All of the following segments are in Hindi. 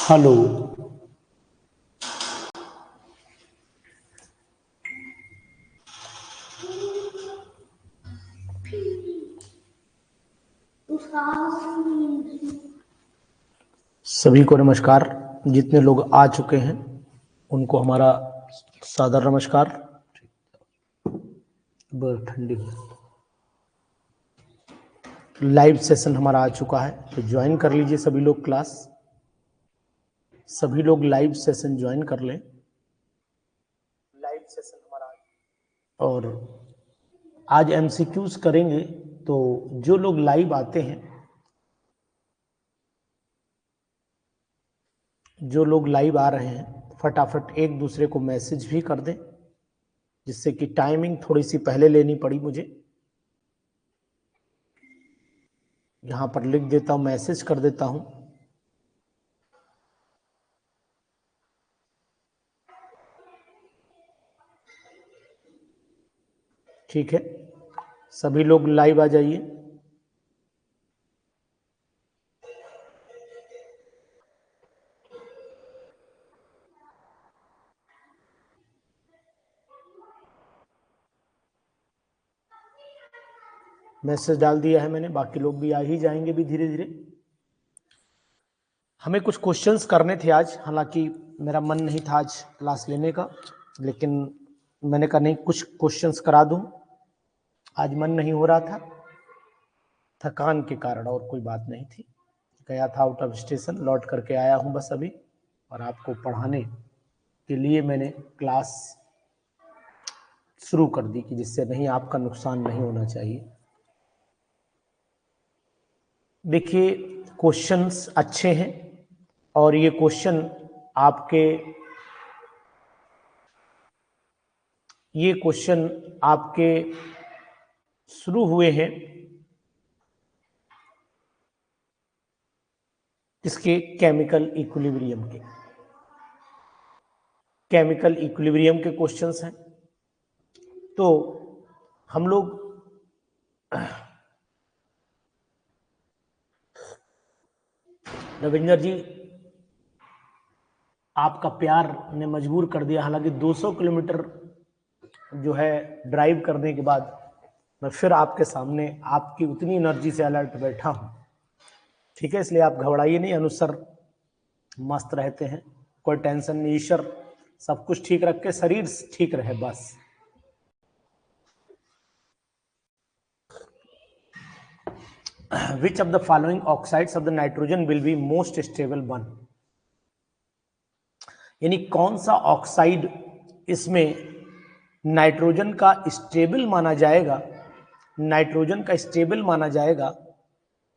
हेलो। सभी को नमस्कार। जितने लोग आ चुके हैं उनको हमारा सादर नमस्कार। ठंडी लाइव सेशन हमारा आ चुका है, तो ज्वाइन कर लीजिए सभी लोग क्लास। सभी लोग लाइव सेशन ज्वाइन कर लें। लाइव सेशन हमारा और आज एमसीक्यूज करेंगे, तो जो लोग लाइव आते हैं, जो लोग लाइव आ रहे हैं, फटाफट एक दूसरे को मैसेज भी कर दें, जिससे कि टाइमिंग थोड़ी सी पहले लेनी पड़ी मुझे। यहां पर लिख देता हूं, मैसेज कर देता हूं। ठीक है, सभी लोग लाइव आ जाइए। मैसेज डाल दिया है मैंने, बाकी लोग भी आ ही जाएंगे भी धीरे धीरे। हमें कुछ क्वेश्चंस करने थे आज, हालांकि मेरा मन नहीं था आज क्लास लेने का, लेकिन मैंने कहा नहीं, कुछ क्वेश्चंस करा दूं। आज मन नहीं हो रहा था, थकान के कारण, और कोई बात नहीं थी। गया था आउट ऑफ स्टेशन, लौट करके आया हूं बस अभी, और आपको पढ़ाने के लिए मैंने क्लास शुरू कर दी, कि जिससे नहीं आपका नुकसान नहीं होना चाहिए। देखिए, क्वेश्चंस अच्छे हैं, और ये क्वेश्चन आपके शुरू हुए हैं इसके केमिकल इक्विलिब्रियम के क्वेश्चंस हैं। तो हम लोग रविंदर जी, आपका प्यार ने मजबूर कर दिया। हालांकि 200 किलोमीटर जो है ड्राइव करने के बाद मैं फिर आपके सामने आपकी उतनी एनर्जी से अलर्ट बैठा हूं। ठीक है, इसलिए आप घबराइए नहीं, अनुसर मस्त रहते हैं, कोई टेंशन नहीं। ईश्वर सब कुछ ठीक रख के शरीर ठीक रहे बस। Which of the following oxides of the nitrogen will be most stable one? यानी कौन सा ऑक्साइड इसमें नाइट्रोजन का स्टेबल माना जाएगा, नाइट्रोजन का स्टेबल माना जाएगा,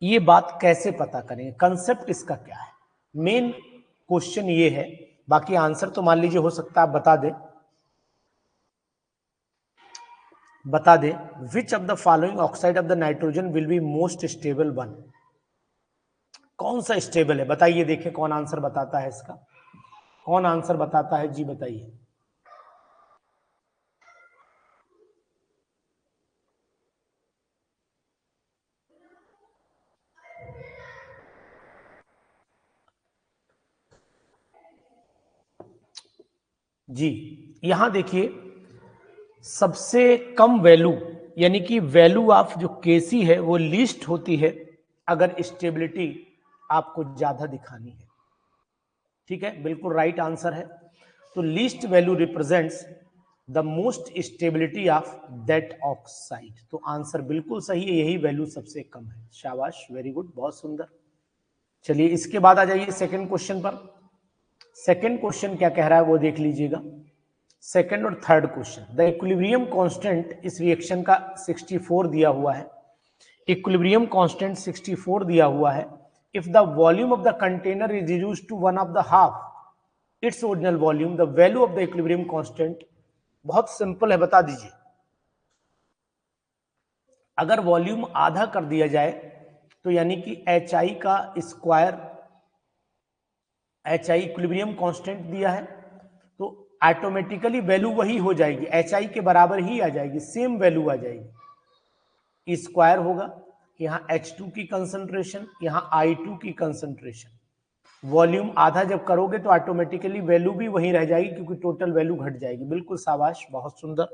ये बात कैसे पता करेंगे, कंसेप्ट इसका क्या है, मेन क्वेश्चन ये है। बाकी आंसर तो मान लीजिए हो सकता है आप बता दें। Which of the following oxide of the nitrogen will be most stable one? कौन सा स्टेबल है बताइए, देखिए कौन आंसर बताता है इसका, कौन आंसर बताता है जी, बताइए। जी, यहां देखिए, सबसे कम वैल्यू, यानी कि वैल्यू ऑफ जो केसी है वो लीस्ट होती है अगर स्टेबिलिटी आपको ज्यादा दिखानी है। ठीक है, बिल्कुल राइट आंसर है। तो least value represents the most stability of that oxide. तो आंसर बिल्कुल सही है, यही वैल्यू सबसे कम है। शाबाश, वेरी गुड, बहुत सुंदर। चलिए इसके बाद आ जाइए सेकंड क्वेश्चन पर। सेकंड क्वेश्चन क्या कह रहा है वो देख लीजिएगा। सेकंड और third question, the equilibrium constant इस रिएक्शन का 64 दिया हुआ है। इक्विलिब्रियम कांस्टेंट 64 दिया हुआ है। If the volume of the container is reduced to 1/2 its original volume, the value of the equilibrium constant. बहुत सिंपल है, बता दीजिए। अगर वॉल्यूम आधा कर दिया जाए तो यानी कि एच आई का square, H I equilibrium constant दिया है, तो ऑटोमेटिकली वैल्यू वही हो जाएगी, एच आई के बराबर ही आ जाएगी, सेम वैल्यू आ जाएगी। स्क्वायर होगा, यहाँ H2 की कंसंट्रेशन, यहाँ I2 की कंसंट्रेशन। वॉल्यूम आधा जब करोगे तो ऑटोमेटिकली वैल्यू भी वहीं रह जाएगी, क्योंकि टोटल वैल्यू घट जाएगी। बिल्कुल शाबाश, बहुत सुंदर।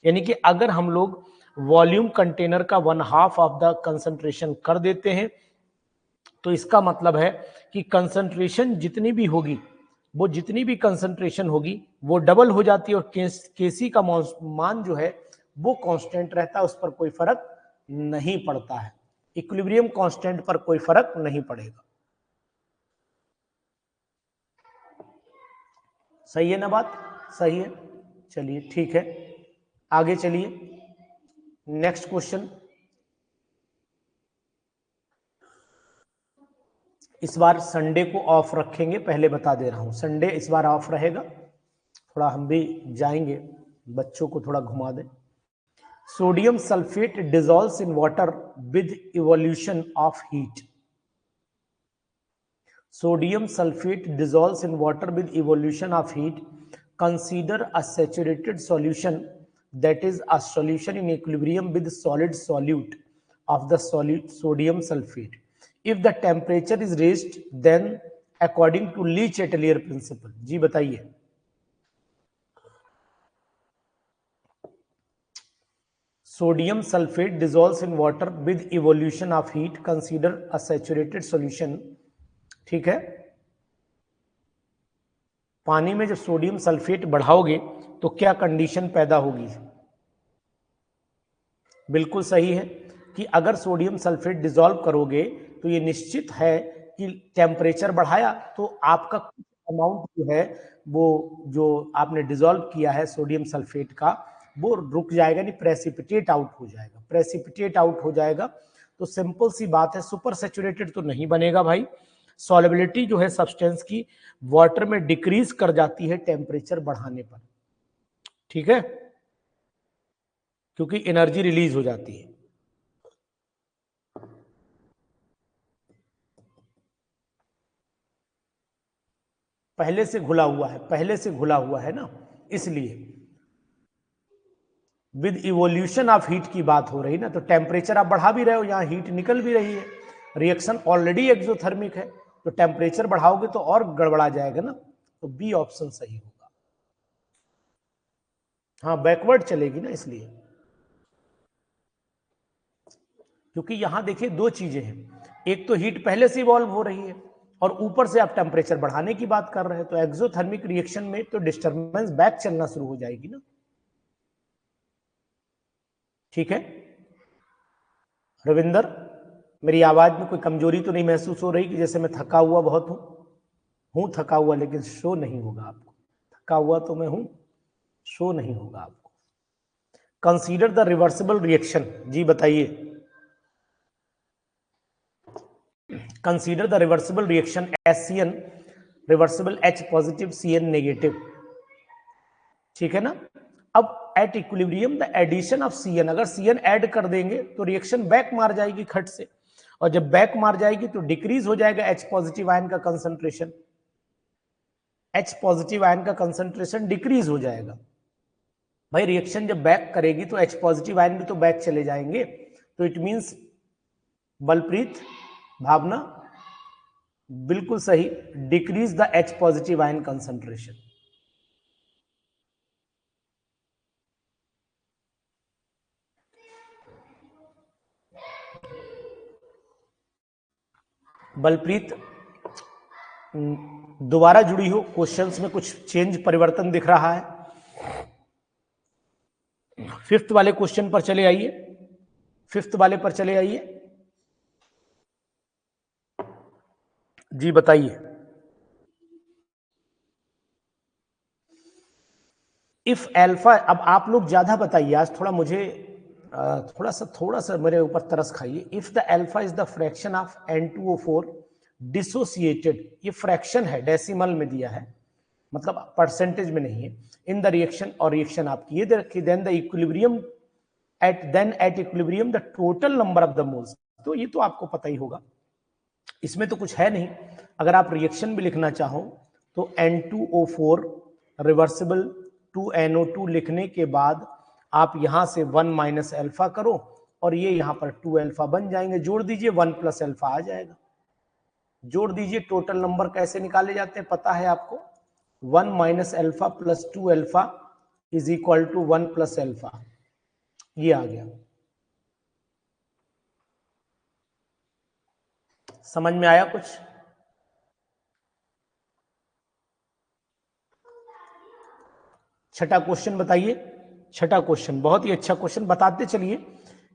यानी कि अगर हम लोग वॉल्यूम कंटेनर का 1/2 ऑफ द कंसंट्रेशन कर देते हैं तो इसका मतलब है कि कंसंट्रेशन जितनी भी होगी, वो जितनी भी कंसंट्रेशन होगी वो डबल हो जाती है, और केसी का मान जो है वो कांस्टेंट रहता है, उस पर कोई फर्क नहीं पड़ता है। इक्विलिब्रियम कांस्टेंट पर कोई फर्क नहीं पड़ेगा। सही है ना बात? सही है। चलिए ठीक है, आगे चलिए। Next question. इस बार संडे को ऑफ रखेंगे, पहले बता दे रहा हूं, संडे इस बार ऑफ रहेगा। थोड़ा हम भी जाएंगे, बच्चों को थोड़ा घुमा दें। Sodium sulphate dissolves in water with evolution of heat. Sodium sulfate dissolves in water with evolution of heat. Consider a saturated solution, that is a solution in equilibrium with solid solute of the solid sodium sulfate. If the temperature is raised, then according to Lee-Chatelier principle. जी बताइए। Sodium sulfate dissolves in water with evolution of heat. Consider a saturated solution. ठीक है, पानी में जब सोडियम सल्फेट बढ़ाओगे तो क्या कंडीशन पैदा होगी? बिल्कुल सही है कि अगर सोडियम सल्फेट डिसॉल्व करोगे तो ये निश्चित है कि टेम्परेचर बढ़ाया तो आपका कुछ अमाउंट जो है वो जो आपने डिसॉल्व किया है सोडियम सल्फेट का वो रुक जाएगा, नहीं प्रेसिपिटेट आउट हो जाएगा। प्रेसिपिटेट आउट हो जाएगा तो सिंपल सी बात है, सुपर सैचुरेटेड तो नहीं बनेगा भाई। सॉल्युबिलिटी जो है सब्सटेंस की वाटर में डिक्रीज कर जाती है टेम्परेचर बढ़ाने पर, ठीक है, क्योंकि एनर्जी रिलीज हो जाती है। पहले से घुला हुआ है, पहले से घुला हुआ है ना, इसलिए विद इवोल्यूशन ऑफ हीट की बात हो रही ना, तो टेम्परेचर आप बढ़ा भी रहे हो, यहां हीट निकल भी रही है, रिएक्शन ऑलरेडी एक्सोथर्मिक है, तो टेम्परेचर बढ़ाओगे तो और गड़बड़ा जाएगा ना, तो बी ऑप्शन सही होगा। हाँ बैकवर्ड चलेगी ना, इसलिए, क्योंकि यहां देखिए दो चीजें हैं, एक तो हीट पहले से इवॉल्व हो रही है और ऊपर से आप टेम्परेचर बढ़ाने की बात कर रहे हैं, तो एक्सोथर्मिक रिएक्शन में तो डिस्टर्बेंस बैक चलना शुरू हो जाएगी ना। ठीक है रविंदर, मेरी आवाज में कोई कमजोरी तो नहीं महसूस हो रही कि जैसे मैं थका हुआ बहुत हूं थका हुआ, लेकिन शो नहीं होगा आपको, थका हुआ तो मैं हूं, शो नहीं होगा आपको। कंसीडर द रिवर्सिबल रिएक्शन, जी बताइए। Consider the reversible reaction HCN reversible H positive CN negative, ठीक है ना। अब at equilibrium the addition of CN, अगर CN ऐड कर देंगे तो रिएक्शन बैक मार जाएगी खट से, और जब बैक मार जाएगी तो डिक्रीज हो जाएगा H पॉजिटिव आयन का कंसंट्रेशन, H पॉजिटिव आयन का कंसंट्रेशन डिक्रीज हो जाएगा। भाई रिएक्शन जब बैक करेगी तो H पॉजिटिव आयन भी तो बैक चले जाएंगे, तो इट मींस बलप्रीत भावना बिल्कुल सही, decrease the H positive ion concentration. Balpreet दोबारा जुड़ी हो, क्वेश्चंस में कुछ चेंज परिवर्तन दिख रहा है। 5th वाले क्वेश्चन पर चले आइए, 5th वाले पर चले आइए, जी बताइए। इफ एल्फा, अब आप लोग ज्यादा बताइए आज, थोड़ा मुझे थोड़ा सा मेरे ऊपर तरस खाइए। If the alpha is the fraction of N2O4 dissociated, ये फ्रैक्शन है, डेसिमल में दिया है, मतलब परसेंटेज में नहीं है, इन द रिएक्शन, और रिएक्शन आपकी ये दे रखी, then the equilibrium at equilibrium the total number of the moles, तो ये तो आपको पता ही होगा, इसमें तो कुछ है नहीं। अगर आप रिएक्शन भी लिखना चाहो तो N2O4 रिवर्सिबल 2NO2 लिखने के बाद आप यहां से 1 माइनस अल्फा करो और ये यहां पर 2 अल्फा बन जाएंगे, जोड़ दीजिए 1 प्लस अल्फा आ जाएगा। जोड़ दीजिए। टोटल नंबर कैसे निकाले जाते हैं पता है आपको, 1 minus alpha plus 2 alpha is equal to 1 plus alpha, ये आ गया। समझ में आया कुछ? छठा क्वेश्चन बताइए। छठा क्वेश्चन बहुत ही अच्छा क्वेश्चन, बताते चलिए।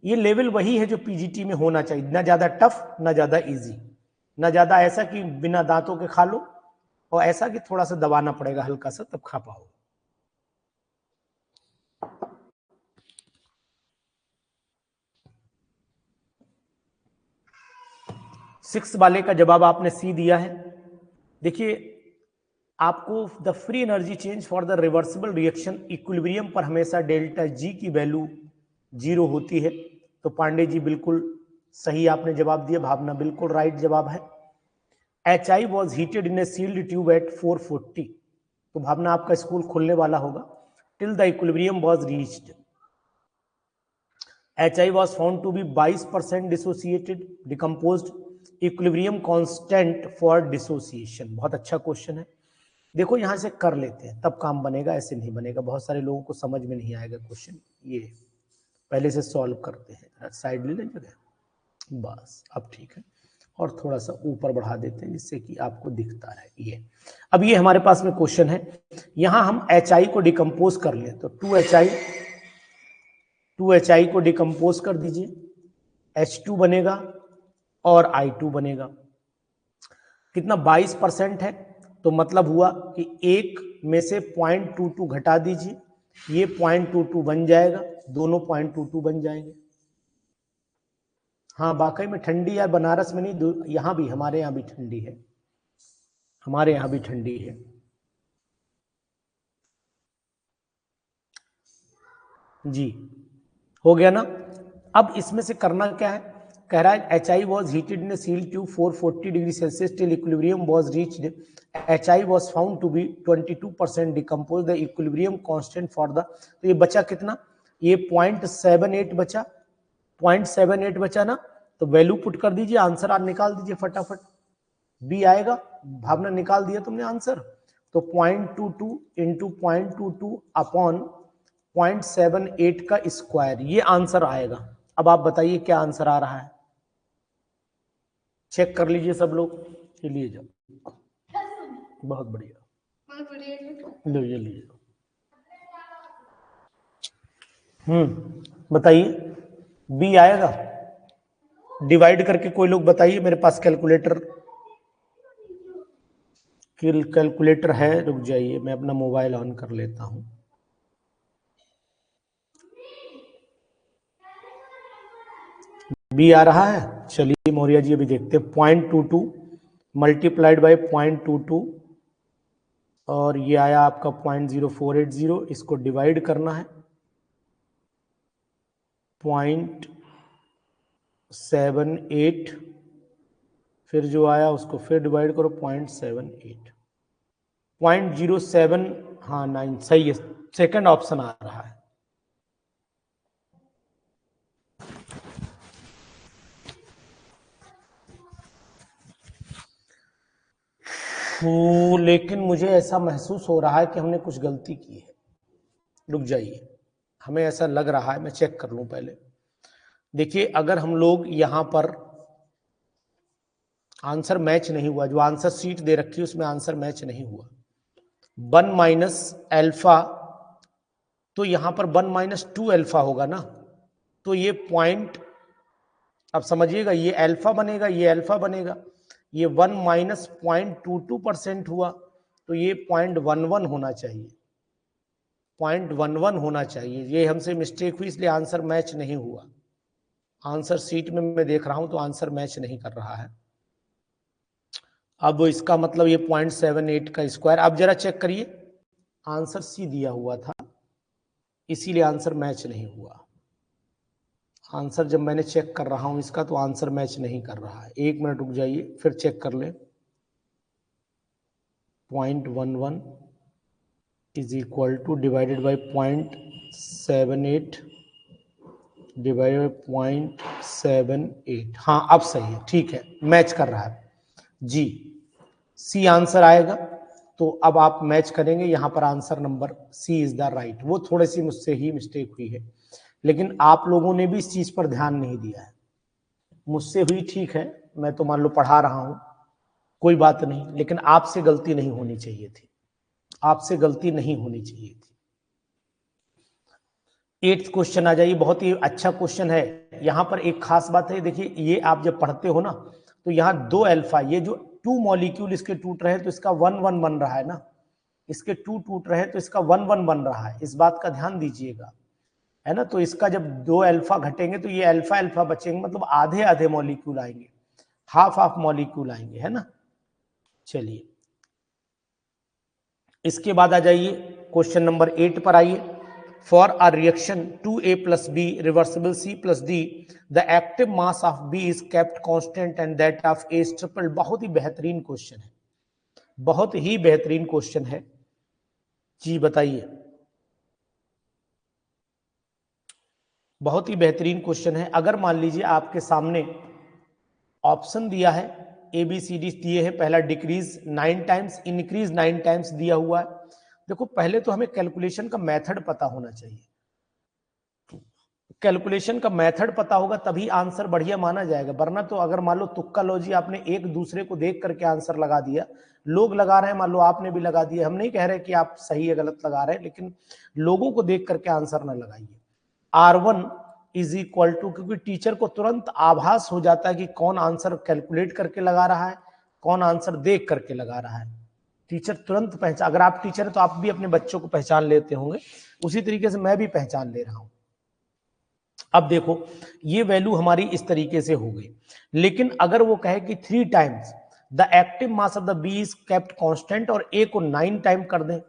ये लेवल वही है जो पीजीटी में होना चाहिए, ना ज्यादा टफ ना ज्यादा इजी, ना ज्यादा ऐसा कि बिना दांतों के खा लो, और ऐसा कि थोड़ा सा दबाना पड़ेगा हल्का सा तब खा पाओ। 6 वाले का जवाब आपने सी दिया है। देखिए आपको the free energy change for the reversible reaction equilibrium पर हमेशा डेल्टा जी की वैल्यू 0 होती है। तो पांडे जी बिल्कुल सही आपने जवाब दिया, भावना बिल्कुल राइट जवाब है। HI was heated in a sealed tube at 440, तो भावना आपका स्कूल खुलने वाला होगा। Till the equilibrium was reached, HI was found to be 22% dissociated decomposed, equilibrium constant for dissociation. बहुत अच्छा क्वेश्चन है। देखो यहां से कर लेते हैं तब काम बनेगा, ऐसे नहीं बनेगा। बहुत सारे लोगों को समझ में नहीं आएगा क्वेश्चन, ये पहले से सॉल्व करते हैं। साइड ले लें जगह, बस अब ठीक है। और थोड़ा सा ऊपर बढ़ा देते हैं जिससे कि आपको दिखता रहे। ये अब ये हमारे पास में क्वेश्चन है, यहां हम HI को डिकम्पोज कर लें तो 2HI को डिकम्पोज कर दीजिए, H2 बनेगा और I2 बनेगा। कितना 22% है, तो मतलब हुआ कि एक में से 0.22 घटा दीजिए, ये 0.22 बन जाएगा, दोनों 0.22 बन जाएंगे। हाँ वाकई में ठंडी यार, बनारस में नहीं, यहां भी, हमारे यहाँ भी ठंडी है, हमारे यहाँ भी ठंडी है। जी हो गया ना। अब इसमें से करना क्या है, कह रहा है HI was heated in seal tube 440 degree Celsius till equilibrium was reached, HI was found to be 22% decompose, the equilibrium constant for the, तो ये बचा कितना, ये 0.78 बचा, 0.78 बचा ना, तो वैल्यू पुट कर दीजिए, आंसर आप निकाल दीजिए फटाफट, बी आएगा। भावना निकाल दिया तुमने आंसर, तो 0.22 इंटू 0.22 अपॉन 0.78 का स्क्वायर, ये आंसर आएगा। अब आप बताइए क्या आंसर आ रहा है, चेक कर लीजिए सब लोग, ये लिए जाओ, बहुत बढ़िया, लीजिए लीजिए। बताइए, बी आएगा। डिवाइड करके कोई लोग बताइए, मेरे पास कैलकुलेटर है, रुक जाइए मैं अपना मोबाइल ऑन कर लेता हूं। बी आ रहा है, चलिए मौर्य जी अभी देखते हैं। 0.22 मल्टीप्लाइड बाई 0.22 और ये आया आपका 0.0480, इसको डिवाइड करना है 0.78, फिर जो आया उसको फिर डिवाइड करो 0.78, 0.07, हाँ 9 सही है, सेकंड ऑप्शन आ रहा है। तो लेकिन मुझे ऐसा महसूस हो रहा है कि हमने कुछ गलती की है, रुक जाइए, हमें ऐसा लग रहा है, मैं चेक कर लूं पहले। देखिए अगर हम लोग यहां पर आंसर मैच नहीं हुआ, जो आंसर शीट दे रखी है उसमें आंसर मैच नहीं हुआ, 1 माइनस एल्फा, तो यहां पर 1 माइनस 2 एल्फा होगा ना, तो ये पॉइंट, अब समझिएगा, ये अल्फा बनेगा, ये अल्फा बनेगा, ये 1 माइनस 0.22% हुआ, तो ये 0.11 होना चाहिए, 0.11 होना चाहिए। ये हमसे मिस्टेक हुई इसलिए आंसर मैच नहीं हुआ, आंसर सीट में मैं देख रहा हूं तो आंसर मैच नहीं कर रहा है। अब इसका मतलब ये 0.78 का स्क्वायर, अब जरा चेक करिए, आंसर सी दिया हुआ था इसीलिए आंसर मैच नहीं हुआ। आंसर जब मैंने चेक कर रहा हूं इसका तो आंसर मैच नहीं कर रहा है, 1 मिनट रुक जाइए फिर चेक कर लें। 0.11 is equal two divided by 0.78 divided by 0.78, हाँ अब सही है, ठीक है मैच कर रहा है। जी, सी आंसर आएगा। तो अब आप मैच करेंगे, यहां पर answer number C is the right. वो थोड़ी सी मुझसे ही मिस्टेक हुई है, लेकिन आप लोगों ने भी इस चीज पर ध्यान नहीं दिया है। मुझसे हुई, ठीक है, मैं तो मान लो पढ़ा रहा हूं, कोई बात नहीं, लेकिन आपसे गलती नहीं होनी चाहिए थी, आपसे गलती नहीं होनी चाहिए थी। 8th क्वेश्चन आ जाइए, बहुत ही अच्छा क्वेश्चन है। यहां पर एक खास बात है, देखिए ये आप जब पढ़ते हो ना, तो यहाँ 2 अल्फा, ये जो 2 मॉलिक्यूल इसके टूट रहे हैं तो इसका 1 1 बन रहा है ना, इसके 2 टूट रहे हैं तो इसका 1 1 बन रहा है, इस बात का ध्यान दीजिएगा, है ना। तो इसका जब 2 अल्फा घटेंगे तो ये अल्फा अल्फा बचेंगे, मतलब आधे आधे मॉलिक्यूल आएंगे, हाफ हाफ मॉलिक्यूल आएंगे, है ना। चलिए इसके बाद आ जाइए क्वेश्चन नंबर 8 पर आइए। For a reaction 2A plus B reversible C plus D, the active mass of B is kept constant and that of A is tripled। बहुत ही बेहतरीन क्वेश्चन है, बहुत ही बेहतरीन क्वेश्चन है जी, बताइए। बहुत ही बेहतरीन क्वेश्चन है। अगर मान लीजिए आपके सामने ऑप्शन दिया है, ए बी सी डी दिए हैं, पहला डिक्रीज 9 टाइम्स, इंक्रीज 9 टाइम्स दिया हुआ है। देखो पहले तो हमें कैलकुलेशन का मेथड पता होना चाहिए, कैलकुलेशन का मेथड पता होगा तभी आंसर बढ़िया माना जाएगा, वरना तो अगर मान लो तुक्का लॉजी आपने एक दूसरे को देख करके आंसर लगा दिया, लोग लगा रहे हैं, मान लो आपने भी लगा दिया, हम नहीं कह रहे कि आप सही या गलत लगा रहे हैं, लेकिन लोगों को देख करके आंसर ना लगाइए। R1 इज इक्वल टू, क्योंकि टीचर को तुरंत आभास हो जाता है कि कौन आंसर कैलकुलेट करके लगा रहा है, कौन आंसर देख करके लगा रहा है। टीचर तुरंत पहचान, अगर आप टीचर है तो आप भी अपने बच्चों को पहचान लेते होंगे, उसी तरीके से मैं भी पहचान ले रहा हूं। अब देखो ये वैल्यू हमारी इस तरीके से हो गई, लेकिन अगर वो कहे कि 3 times the active mass of the B is kept constant और ए को 9 टाइम कर दें,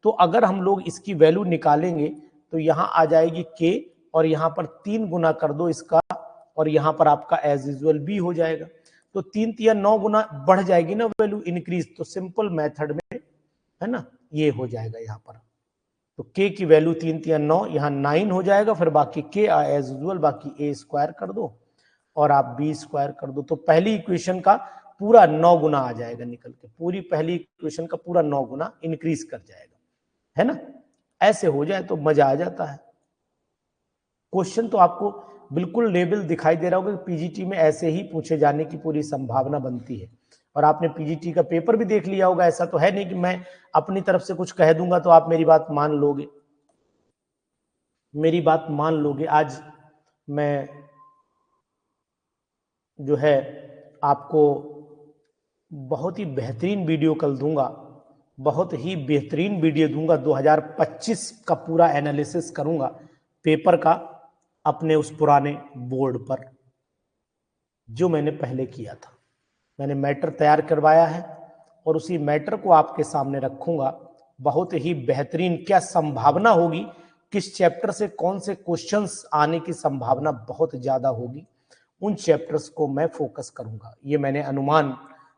तो अगर हम लोग इसकी वैल्यू निकालेंगे तो यहां आ जाएगी के, और यहां पर 3 गुना कर दो इसका, और यहां पर आपका एज यूजुअल बी हो जाएगा। तो 3 3 9 गुना बढ़ जाएगी ना वैल्यू, इंक्रीज। तो सिंपल मेथड में, है ना, ये हो जाएगा यहां पर। तो k की वैल्यू 3 3 9, यहाँ 9 हो जाएगा, फिर बाकी k एज यूजुअल, बाकी a स्क्वायर कर दो और आप b स्क्वायर कर दो। तो पहली इक्वेशन का पूरा 9 गुना आ जाएगा निकल के, पूरी पहली इक्वेशन का पूरा 9 गुना इंक्रीज कर जाएगा, है ना। ऐसे हो जाए तो मजा आ जाता है। क्वेश्चन तो आपको बिल्कुल लेवल दिखाई दे रहा होगा कि पीजीटी में ऐसे ही पूछे जाने की पूरी संभावना बनती है। और आपने पीजीटी का पेपर भी देख लिया होगा, ऐसा तो है नहीं कि मैं अपनी तरफ से कुछ कह दूंगा तो आप मेरी बात मान लोगे, मेरी बात मान लोगे। आज मैं जो है आपको बहुत ही बेहतरीन वीडियो कल दूंगा, बहुत ही बेहतरीन वीडियो दूंगा, 2025 का पूरा एनालिसिस करूंगा पेपर का, अपने उस पुराने बोर्ड पर जो मैंने पहले किया था। मैंने मैटर तैयार करवाया है और उसी मैटर को आपके सामने रखूंगा। बहुत ही बेहतरीन, क्या संभावना होगी, किस चैप्टर से कौन से क्वेश्चंस आने की संभावना बहुत ज्यादा होगी, उन चैप्टर्स को मैं फोकस करूंगा, ये मैंने अनुमान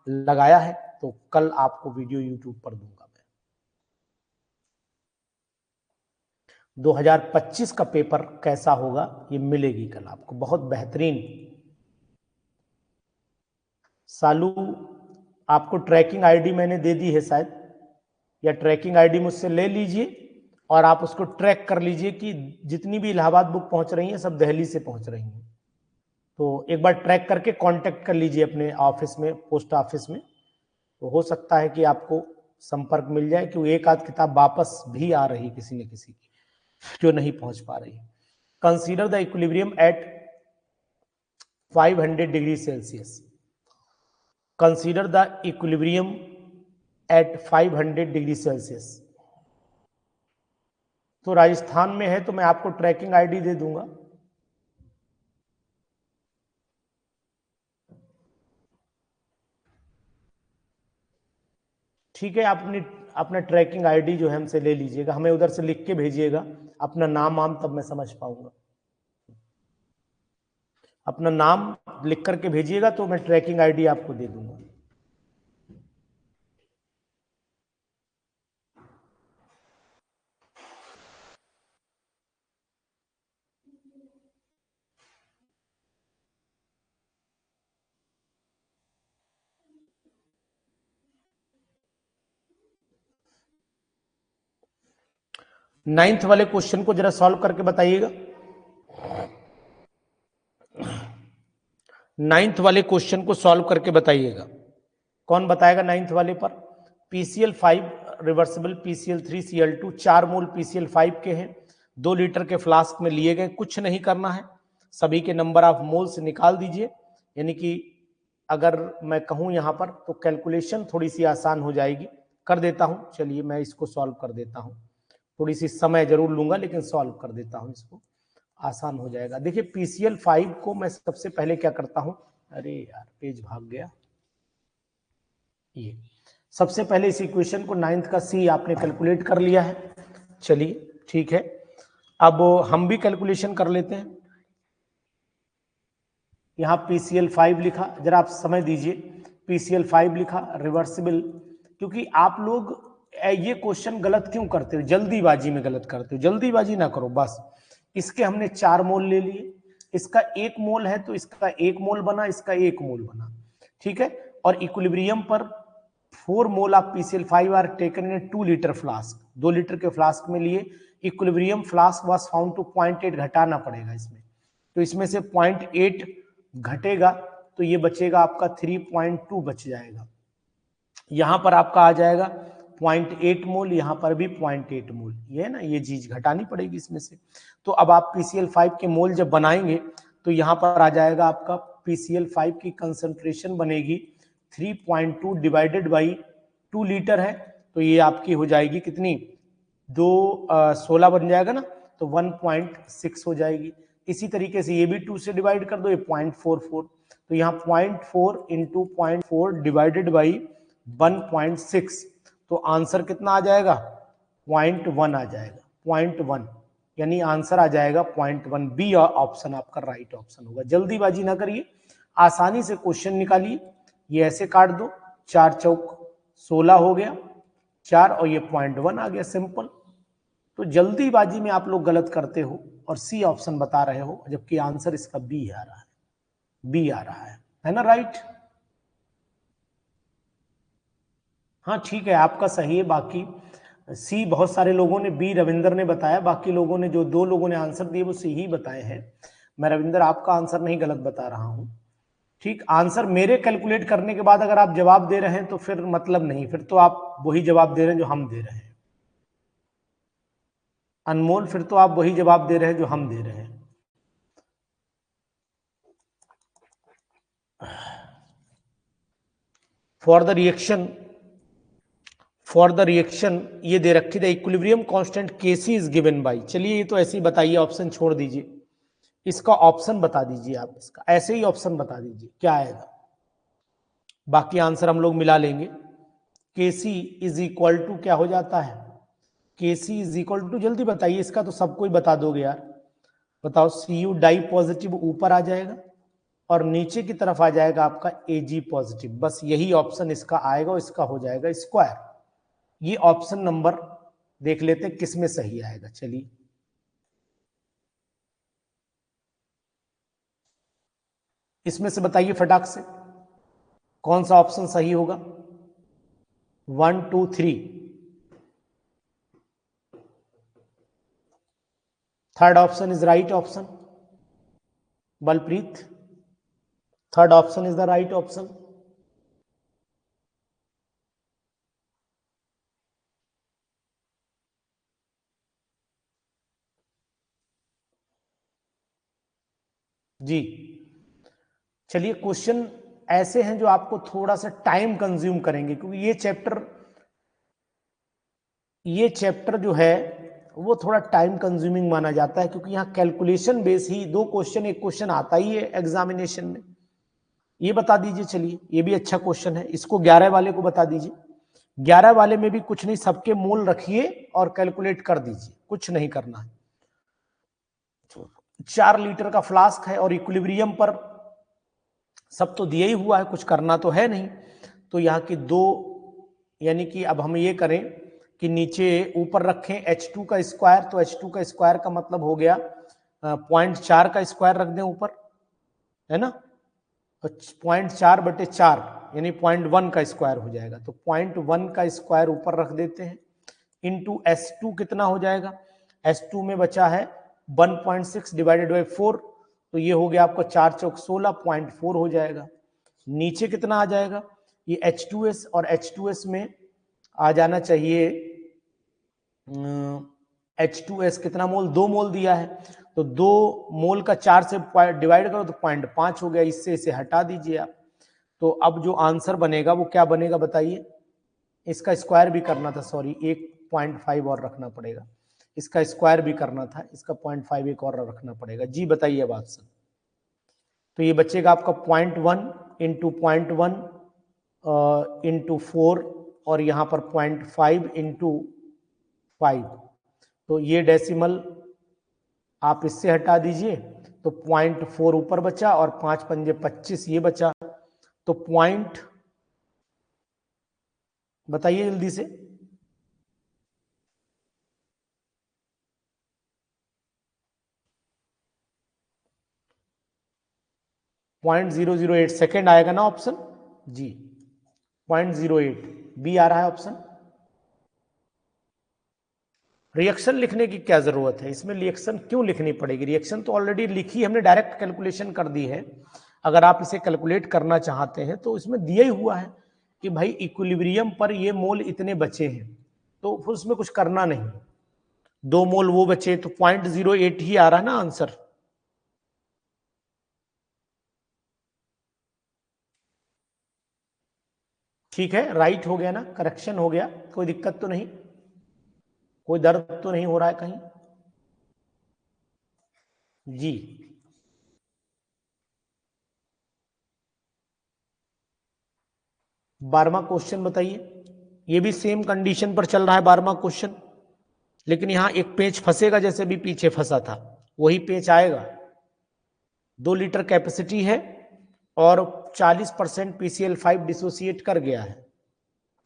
लगाया है। तो कल आपको वीडियो यूट्यूब पर दूंगा मैं। 2025 का पेपर कैसा होगा ये मिलेगी कल आपको, बहुत बेहतरीन। सालू, आपको ट्रैकिंग आईडी मैंने दे दी है शायद, या ट्रैकिंग आईडी मुझसे ले लीजिए और आप उसको ट्रैक कर लीजिए कि जितनी भी इलाहाबाद बुक पहुंच रही हैं सब दिल्ली से पहुंच रही हैं। तो एक बार ट्रैक करके कांटेक्ट कर लीजिए अपने ऑफिस में, पोस्ट ऑफिस में, तो हो सकता है कि आपको संपर्क मिल जाए, क्योंकि एक आध किताब वापस भी आ रही किसी न किसी की जो नहीं पहुंच पा रही। Consider the equilibrium eight 500 degree Celsius. Consider the equilibrium eight 500 degree Celsius. तो राजस्थान में है तो मैं आपको ट्रैकिंग आईडी दे दूंगा। ठीक है, आप अपनी अपना ट्रैकिंग आईडी जो है हमसे ले लीजिएगा, हमें उधर से लिख के भेजिएगा अपना नाम वाम, तब मैं समझ पाऊंगा। अपना नाम लिख करके भेजिएगा तो मैं ट्रैकिंग आईडी आपको दे दूंगा। 9th वाले क्वेश्चन को जरा सॉल्व करके बताइएगा। 9th वाले क्वेश्चन को सॉल्व करके बताइएगा। कौन बताएगा 9th वाले पर? PCl5 रिवर्सिबल PCl3Cl2 4 मोल PCl5 के हैं, 2 लीटर के फ्लास्क में लिए गए। कुछ नहीं करना है, सभी के नंबर ऑफ मोल से निकाल दीजिए। यानी कि अगर मैं कहूं यहां पर तो कैलकुलेशन थोड़ी सी आसान हो जाएगी। कर देता हूं, चलिए मैं इसको सॉल्व कर देता हूं। थोड़ी सी समय जरूर लूंगा लेकिन सॉल्व कर देता हूं, इसको आसान हो जाएगा। देखिए PCl5 को मैं सबसे पहले क्या करता हूं, अरे यार पेज भाग गया। ये सबसे पहले इस इक्वेशन को 9th का C आपने कैलकुलेट कर लिया है, चलिए ठीक है। अब हम भी कैलकुलेशन कर लेते हैं। यहां PCl5 लिखा, जरा आप समय दीजिए। PCl5 लिखा रिवर्सिबल, क्योंकि आप लोग ये क्वेश्चन गलत क्यों करते हो, जल्दीबाजी में गलत करते हो। जल्दीबाजी ना करो बस। इसके हमने 4 मोल ले लिए, इसका 1 मोल है तो इसका 1 मोल बना, इसका 1 मोल बना, ठीक है। और इक्विलिब्रियम पर 4 mole of PCl5 are taken in 2 litre flask, 2 litre के फ्लास्क में लिए। Equilibrium flask was found to 0.8, घटाना पड़ेगा इसमें, तो इसमें से 0.8 घटेगा तो ये बचेगा आपका 3.2 बच जाएगा। यहां पर आपका आ जाएगा 0.8 मोल, यहां पर भी 0.8 मोल, ये है ना, ये चीज घटानी पड़ेगी इसमें से। तो अब आप PCl5 के मोल जब बनाएंगे तो यहां पर आ जाएगा आपका PCl5 की कंसंट्रेशन बनेगी 3.2 डिवाइडेड बाई 2 लीटर है, तो ये आपकी हो जाएगी कितनी, 16 बन जाएगा ना, तो 1.6 हो जाएगी। इसी तरीके से ये भी 2 से डिवाइड कर दो, ये 0.44, तो यहाँ 0.4 इंटू 0.4 डिवाइडेड बाई 1.6, तो आंसर कितना आ जाएगा, 0.1 आ जाएगा, 0.1, यानी आंसर आ जाएगा 0.1। बी ऑप्शन आपका राइट ऑप्शन होगा। जल्दीबाजी ना करिए, आसानी से क्वेश्चन निकालिए। ये ऐसे काट दो, 4 चौक 16 हो गया 4, और ये 0.1 आ गया, सिंपल। तो जल्दीबाजी में आप लोग गलत करते हो और सी ऑप्शन बता रहे हो, जबकि आंसर इसका बी आ रहा है, बी आ रहा है ना, राइट। हाँ ठीक है, आपका सही है। बाकी सी बहुत सारे लोगों ने, बी रविंदर ने बताया, बाकी लोगों ने, जो 2 लोगों ने आंसर दिए वो सी ही बताए हैं। मैं रविंदर आपका आंसर नहीं गलत बता रहा हूं, ठीक। आंसर मेरे कैलकुलेट करने के बाद अगर आप जवाब दे रहे हैं तो फिर मतलब नहीं, फिर तो आप वही जवाब दे रहे हैं जो हम दे रहे हैं। अनमोल, फिर तो आप वही जवाब दे रहे हैं जो हम दे रहे हैं। फॉर द रिएक्शन ये दे रखी था, equilibrium constant Kc is given by, चलिए ये तो ऐसे ही बताइए, ऑप्शन छोड़ दीजिए, इसका ऑप्शन बता दीजिए आप, इसका ऐसे ही ऑप्शन बता दीजिए क्या आएगा, बाकी आंसर हम लोग मिला लेंगे। Kc इज इक्वल टू क्या हो जाता है, Kc इज इक्वल टू, जल्दी बताइए, इसका तो सबको ही बता दोगे यार, बताओ। Cu डाई पॉजिटिव ऊपर आ जाएगा और नीचे की तरफ आ जाएगा आपका Ag पॉजिटिव, बस यही ऑप्शन इसका आएगा और इसका हो जाएगा स्क्वायर। ये ऑप्शन नंबर देख लेते हैं किसमें सही आएगा, चलिए। इसमें से बताइए फटाक से कौन सा ऑप्शन सही होगा, 1 2 3। Third option is right option, Balpreet, third option is the right option. जी चलिए, क्वेश्चन ऐसे हैं जो आपको थोड़ा सा टाइम कंज्यूम करेंगे, क्योंकि ये चैप्टर जो है वो थोड़ा टाइम कंज्यूमिंग माना जाता है, क्योंकि यहाँ कैलकुलेशन बेस ही 2 क्वेश्चन, एक क्वेश्चन आता ही है एग्जामिनेशन में। ये बता दीजिए, चलिए ये भी अच्छा क्वेश्चन है, इसको 11 वाले को बता दीजिए। 11 वाले में भी कुछ नहीं, सबके मोल रखिए और कैलकुलेट कर दीजिए, कुछ नहीं करना है। 4 लीटर का फ्लास्क है और इक्विलिब्रियम पर सब तो दिया ही हुआ है, कुछ करना तो है नहीं। तो यहाँ की 2, यानी कि अब हम ये करें कि नीचे ऊपर रखें H2 का स्क्वायर, तो H2 का स्क्वायर का मतलब हो गया 0.4 का स्क्वायर रख दें ऊपर, है ना, 0.4/4 यानी 0.1 का स्क्वायर हो जाएगा, तो 0.1 का स्क्वायर ऊपर रख देते हैं, इंटू S2 कितना हो जाएगा, S2 में बचा है 1.6 डिवाइडेड बाई 4, तो ये हो गया आपका 4 चौक 16, 0.4 हो जाएगा। नीचे कितना आ जाएगा, ये H2S, और H2S में आ जाना चाहिए H2S कितना मोल, 2 मोल दिया है, तो 2 मोल का 4 से डिवाइड करो तो 0.5 हो गया, इससे इसे हटा दीजिए आप। तो अब जो आंसर बनेगा वो क्या बनेगा बताइए, इसका स्क्वायर भी करना था, सॉरी 1.5 और रखना पड़ेगा, इसका स्क्वायर भी करना था, इसका 0.5 एक और रखना पड़ेगा। जी बताइए बात सर। तो ये बचेगा आपका 0.1 इंटू 0.1 इंटू 4, और यहाँ पर 0.5 इंटू 5, तो ये डेसिमल आप इससे हटा दीजिए, तो 0.4 ऊपर बचा और 5 पंजे 25 ये बचा, तो पॉइंट बताइए जल्दी से। .008 सेकेंड आएगा ना ऑप्शन जी, 0.08 बी आ रहा है ऑप्शन। रिएक्शन लिखने की क्या जरूरत है, इसमें रिएक्शन क्यों लिखनी पड़ेगी, रिएक्शन तो ऑलरेडी लिखी, हमने डायरेक्ट कैलकुलेशन कर दी है। अगर आप इसे कैलकुलेट करना चाहते हैं तो इसमें दिया ही हुआ है कि भाई इक्विलिब्रियम पर ये मोल इतने बचे हैं, तो फिर उसमें कुछ करना नहीं, 2 मोल वो बचे, तो 0.08 ही आ रहा है ना आंसर। ठीक है, राइट हो गया ना, करेक्शन हो गया, कोई दिक्कत तो नहीं, कोई दर्द तो नहीं हो रहा है कहीं जी। 12वां क्वेश्चन बताइए, ये भी सेम कंडीशन पर चल रहा है 12वां क्वेश्चन, लेकिन यहां एक पेच फंसेगा, जैसे भी पीछे फंसा था वही पेच आएगा। 2 लीटर कैपेसिटी है और 40% PCl5 डिसोसिएट कर गया है,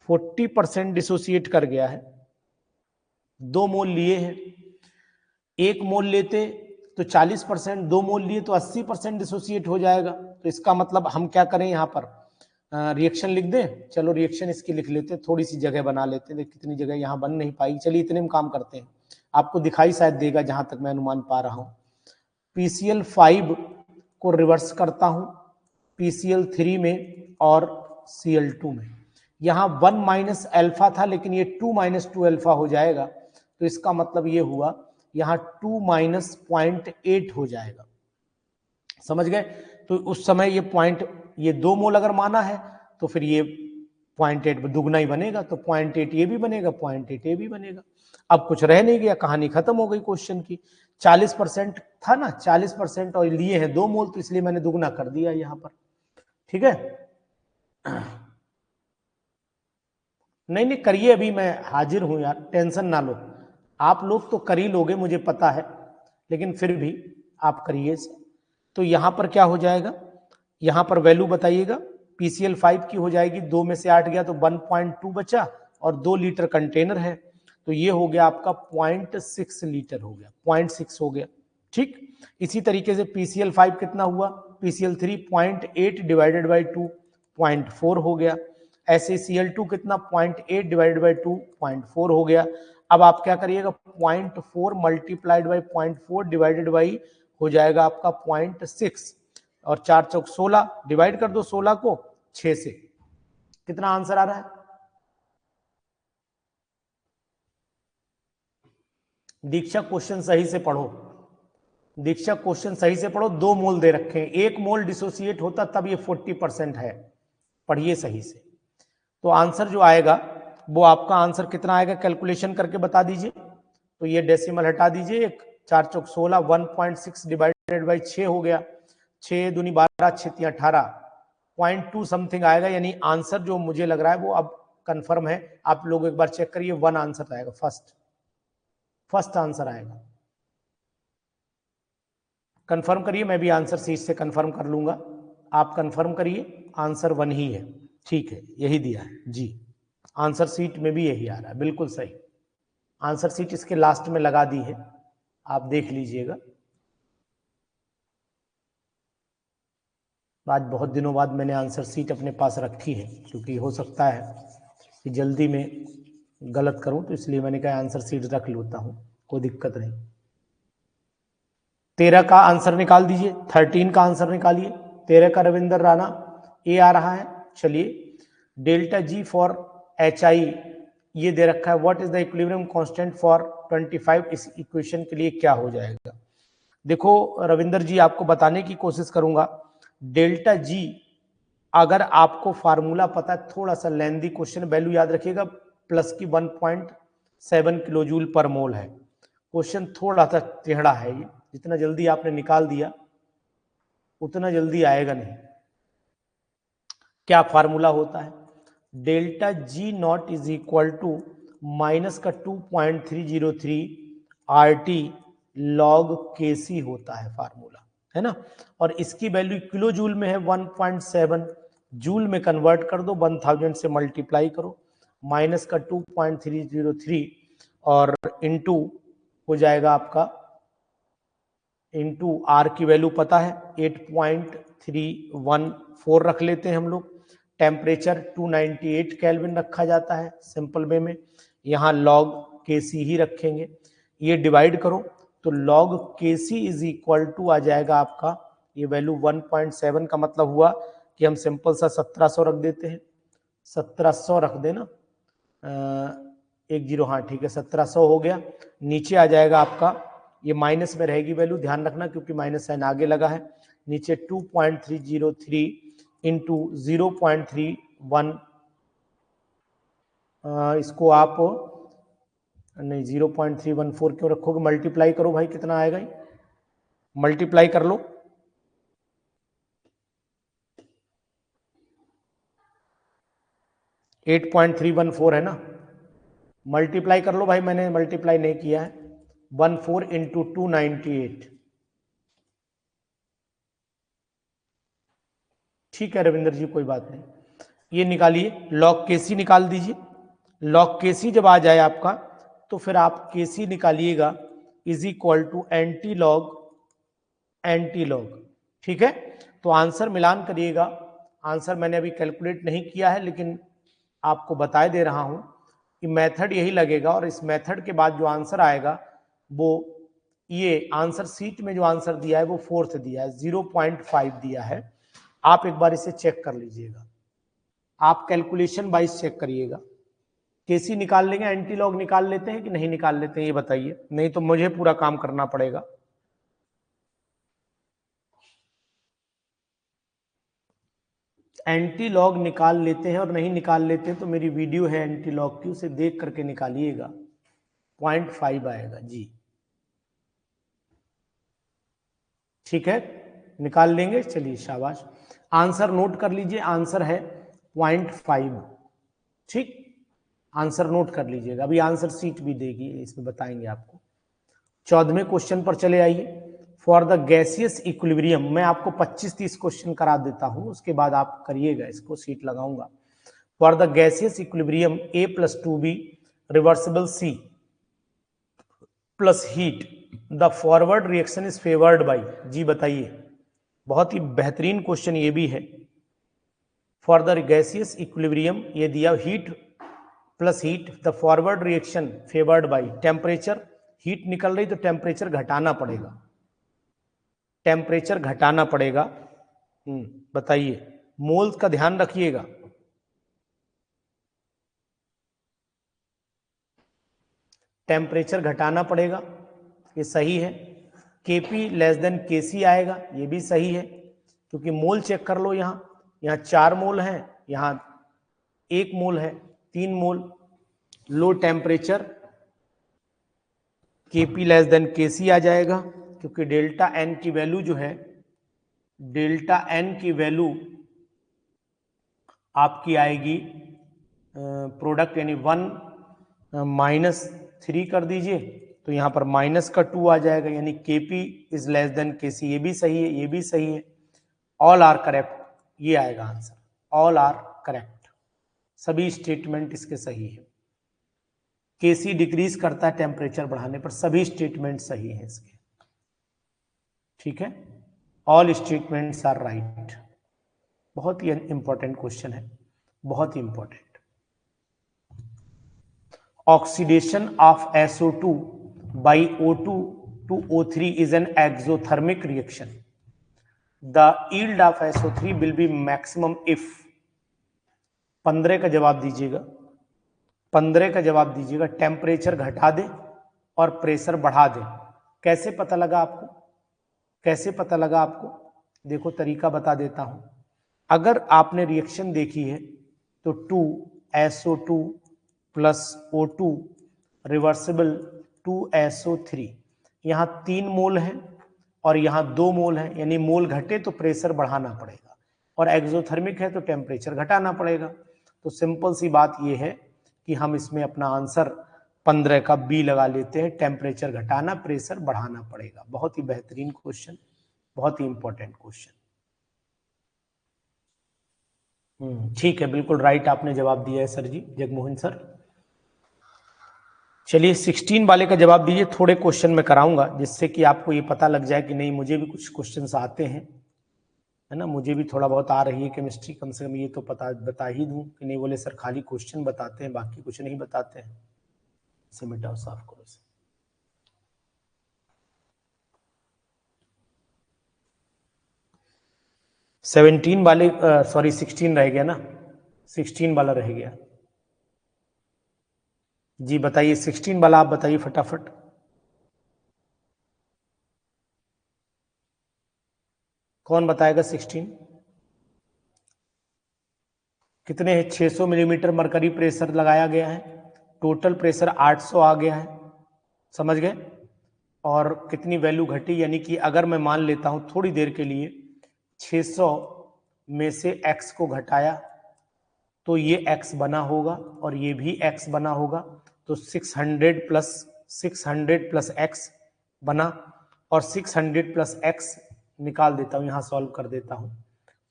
40% डिसोसिएट कर गया है, 2 मोल लिए हैं, 1 मोल लेते तो 40%, 2 मोल लिए तो 80% डिसोसिएट हो जाएगा। तो इसका मतलब हम क्या करें, यहाँ पर रिएक्शन लिख दें, चलो रिएक्शन इसकी लिख लेते हैं, थोड़ी सी जगह बना लेते हैं, कितनी जगह यहाँ बन नहीं पाई, चलिए इतने में काम करते हैं, आपको दिखाई शायद देगा जहां तक मैं अनुमान पा रहा हूं। PCl5 को रिवर्स करता हूं PCl3 में और Cl2 में, यहां 1 माइनस अल्फा था लेकिन ये 2 माइनस 2 अल्फा हो जाएगा, तो इसका मतलब ये हुआ यहां 2 माइनस 0.8 हो जाएगा, समझ गए। तो उस समय ये पॉइंट, ये 2 मोल अगर माना है तो फिर ये 0.8 दुगना ही बनेगा, तो 0.8 ये भी बनेगा, 0.8 ये भी बनेगा। अब कुछ रह नहीं गया, कहानी खत्म हो गई क्वेश्चन की। 40% था ना, 40% और लिए हैं 2 मोल, तो इसलिए मैंने दुगना कर दिया यहां पर, ठीक है। नहीं नहीं करिए, अभी मैं हाजिर हूं यार, टेंशन ना लो, आप लोग तो कर ही लोगे मुझे पता है, लेकिन फिर भी आप करिए। तो यहां पर क्या हो जाएगा, यहां पर वैल्यू बताइएगा, PCl5 की हो जाएगी, 2 में से 8 गया तो 1.2 बचा, और 2 लीटर कंटेनर है, तो ये हो गया आपका 0.6 लीटर हो गया, 0.6 हो गया, ठीक। इसी तरीके से PCl5 कितना हुआ, PCl3 0.8 डिवाइडेड बाई 2, 0.4 हो गया। ऐसे Cl2 कितना, 0.8 डिवाइडेड बाई 2, 0.4 हो गया। अब आप क्या करिएगा, 0.4 मल्टीप्लाइड बाई 0.4 डिवाइडेड बाई हो जाएगा आपका 0.6, और 4 चौक 16, डिवाइड कर दो 16 को 6 से, कितना आंसर आ रहा है। दीक्षा क्वेश्चन सही से पढ़ो, दीक्षा क्वेश्चन सही से पढ़ो, 2 मोल दे रखे हैं, 1 मोल डिसोसिएट होता तब ये 40% है, पढ़िए सही से। तो आंसर जो आएगा वो आपका आंसर कितना आएगा, कैलकुलेशन करके बता दीजिए। तो ये डेसिमल हटा दीजिए, 4 चौक 16, 1.6 डिवाइडेड बाई 6 हो गया, 6 दूनी 12, 6 18, 0.2 समथिंग आएगा, यानी आंसर जो मुझे लग रहा है वो अब कंफर्म है। आप लोग एक बार चेक करिए, 1 आंसर आएगा, फर्स्ट आंसर आएगा, कंफर्म करिए, मैं भी आंसर सीट से कंफर्म कर लूंगा, आप कंफर्म करिए, आंसर 1 ही है, ठीक है, यही दिया है जी, आंसर सीट में भी यही आ रहा है, बिल्कुल सही, आंसर सीट इसके लास्ट में लगा दी है, आप देख लीजिएगा। आज बहुत दिनों बाद मैंने आंसर सीट अपने पास रखी है, क्योंकि हो सकता है कि जल्दी में गलत करूं, तो इसलिए मैंने कहा आंसर सीट रख लेता हूं, कोई दिक्कत नहीं। 13 का आंसर निकाल दीजिए, 13 का आंसर निकालिए। 13 का रविंदर राणा ए आ रहा है। चलिए, delta G for H I ये दे रखा है, what is the equilibrium constant for 25, इस इक्वेशन के लिए क्या हो जाएगा। देखो रविंदर जी, आपको बताने की कोशिश करूंगा। डेल्टा जी अगर आपको फार्मूला पता है, थोड़ा सा लेंदी क्वेश्चन, वैल्यू याद रखिएगा प्लस की 1.7 किलो जूल पर मोल है। क्वेश्चन थोड़ा सा टेढ़ा है, ये जितना जल्दी आपने निकाल दिया उतना जल्दी आएगा नहीं। क्या फार्मूला होता है, delta G naught is equal to minus का 2.303 आर टी लॉग के सी होता है फार्मूला, है ना। और इसकी वैल्यू किलो जूल में है 1.7, जूल में कन्वर्ट कर दो, 1000 से मल्टीप्लाई करो, माइनस का 2.303 और इनटू हो जाएगा आपका, इनटू आर की वैल्यू पता है 8.314 रख लेते हैं हम लोग। टेम्परेचर 298 केल्विन रखा जाता है सिंपल वे में, यहाँ लॉग के सी ही रखेंगे। ये डिवाइड करो तो लॉग के सी इज इक्वल टू आ जाएगा आपका, ये वैल्यू 1.7 का मतलब हुआ कि हम सिंपल सा 1700 रख देते हैं, 1700 रख देना, 10, हाँ ठीक है 1700 हो गया। नीचे आ जाएगा आपका, ये माइनस में रहेगी वैल्यू, ध्यान रखना क्योंकि माइनस साइन आगे लगा है। नीचे 2.303 इंटू 0.31, इसको आप नहीं 0.314 क्यों रखोगे, मल्टीप्लाई करो भाई, कितना आएगा, मल्टीप्लाई कर लो। एट 8.314 है ना, मल्टीप्लाई कर लो भाई, मैंने मल्टीप्लाई नहीं किया है। 14 इंटू 298, ठीक है रविंद्र जी कोई बात नहीं। ये निकालिए, लॉग के सी निकाल दीजिए। लॉग के सी जब आ जाए आपका तो फिर आप के सी निकालिएगा is equal to antilog ठीक है। तो आंसर मिलान करिएगा, आंसर मैंने अभी कैलकुलेट नहीं किया है लेकिन आपको बताए दे रहा हूं कि मेथड यही लगेगा, और इस मेथड के बाद जो आंसर आएगा वो, ये आंसर सीट में जो आंसर दिया है वो 4th दिया है, 0.5 दिया है। आप एक बार इसे चेक कर लीजिएगा, आप कैलकुलेशन वाइज चेक करिएगा। केसी निकाल लेंगे, एंटी लॉग निकाल लेते हैं कि नहीं निकाल लेते हैं ये बताइए, नहीं तो मुझे पूरा काम करना पड़ेगा। एंटी लॉग निकाल लेते हैं और नहीं निकाल लेते हैं तो मेरी वीडियो है एंटी लॉग की, उसे देख करके निकालिएगा, 0.5 आएगा जी, ठीक है निकाल लेंगे। चलिए शाबाश, आंसर नोट कर लीजिए, आंसर है 0.5, ठीक, आंसर नोट कर लीजिएगा, अभी आंसर सीट भी देगी इसमें बताएंगे आपको। 14वें क्वेश्चन पर चले आइए। फॉर द गैसियस इक्विलिब्रियम, मैं आपको 25-30 क्वेश्चन करा देता हूं, उसके बाद आप करिएगा, इसको सीट लगाऊंगा। For the gaseous equilibrium A + 2B reversible C plus heat, the forward reaction is favoured by, जी बताइए, बहुत ही बेहतरीन क्वेश्चन ये भी है। फॉर द गैसियस इक्विलिब्रियम ये दिया, heat plus heat, the forward reaction favoured by temperature, heat निकल रही तो टेम्परेचर घटाना पड़ेगा, टेम्परेचर घटाना पड़ेगा। बताइए, मोल्स का ध्यान रखिएगा, टेम्परेचर घटाना पड़ेगा, ये सही है। Kp लेस देन Kc आएगा, ये भी सही है, क्योंकि मोल चेक कर लो, यहाँ 4 मोल हैं, यहाँ 1 मोल है, 3 mole. Low temperature Kp less than Kc आ जाएगा, क्योंकि डेल्टा N की वैल्यू जो है, डेल्टा N की वैल्यू आपकी आएगी प्रोडक्ट यानी 1 - 3 कर दीजिए तो यहाँ पर -2 आ जाएगा, यानी Kp is less than Kc, ये भी सही है, ये भी सही है, ऑल आर करेक्ट, ये आएगा आंसर, ऑल आर करेक्ट, सभी स्टेटमेंट इसके सही है। Kc डिक्रीज करता है टेम्परेचर बढ़ाने पर, सभी स्टेटमेंट सही है इसके, ठीक है, ऑल स्टेटमेंट्स आर राइट। बहुत ही इंपॉर्टेंट क्वेश्चन है, बहुत ही important. Oxidation of SO2 by O2 to O3 is an exothermic reaction. The yield of SO3 will be maximum if 15 का जवाब दीजिएगा, 15 का जवाब दीजिएगा, टेम्परेचर घटा दे और प्रेशर बढ़ा दे। कैसे पता लगा आपको, कैसे पता लगा आपको? देखो तरीका बता देता हूं। अगर आपने रिएक्शन देखी है तो 2SO2 plus O2 reversible 2SO3, यहां 3 मोल है और यहां 2 मोल है, यानी मोल घटे तो प्रेशर बढ़ाना पड़ेगा, और एक्सोथर्मिक है तो टेम्परेचर घटाना पड़ेगा। तो सिंपल सी बात यह है कि हम इसमें अपना आंसर 15 का बी लगा लेते हैं, टेम्परेचर घटाना प्रेशर बढ़ाना पड़ेगा। बहुत ही बेहतरीन क्वेश्चन, बहुत ही इंपॉर्टेंट क्वेश्चन। ठीक है, बिल्कुल राइट आपने जवाब दिया है सर जी, जगमोहन सर। चलिए 16 वाले का जवाब दीजिए। थोड़े क्वेश्चन मैं कराऊंगा जिससे कि आपको ये पता लग जाए कि नहीं मुझे भी कुछ क्वेश्चंस आते हैं, है ना, मुझे भी थोड़ा बहुत आ रही है केमिस्ट्री, कम से कम ये तो बता ही दूं कि नहीं बोले सर खाली क्वेश्चन बताते हैं बाकी कुछ नहीं बताते हैं। इसे मिटाओ, साफ करो इसे। सेवनटीन वाले सॉरी 16 रह गया ना, 16 वाला रह गया। जी बताइए 16 वाला आप बताइए फटाफट। कौन बताएगा 16? कितने हैं? 600 मिलीमीटर मरकरी प्रेशर लगाया गया है, टोटल प्रेशर 800 आ गया है, समझ गए? और कितनी वैल्यू घटी, यानी कि अगर मैं मान लेता हूं थोड़ी देर के लिए 600 में से x को घटाया तो ये x बना होगा और ये भी x बना होगा, तो 600 प्लस x बना, और 600 प्लस x निकाल देता हूं, यहां सॉल्व कर देता हूं,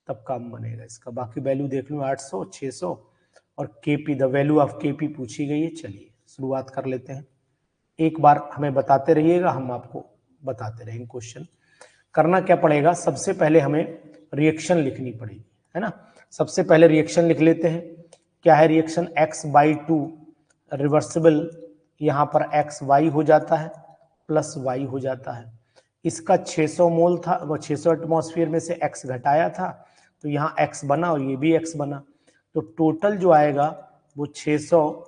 तब काम बनेगा इसका। बाकी वैल्यू देख लूँ 800, 600 और Kp, the value of Kp पूछी गई है। चलिए शुरुआत कर लेते हैं, एक बार हमें बताते रहिएगा, हम आपको बताते रहेंगे। क्वेश्चन करना क्या पड़ेगा, सबसे पहले हमें रिएक्शन लिखनी पड़ेगी, है ना। सबसे पहले रिएक्शन लिख लेते हैं। क्या है रिएक्शन? x/2 रिवर्सिबल, यहां पर xy हो जाता है प्लस y हो जाता है। इसका 600 मोल था, वो 600 एटमॉस्फेयर में से x घटाया था तो यहाँ x बना और ये भी x बना, तो टोटल जो आएगा वो 600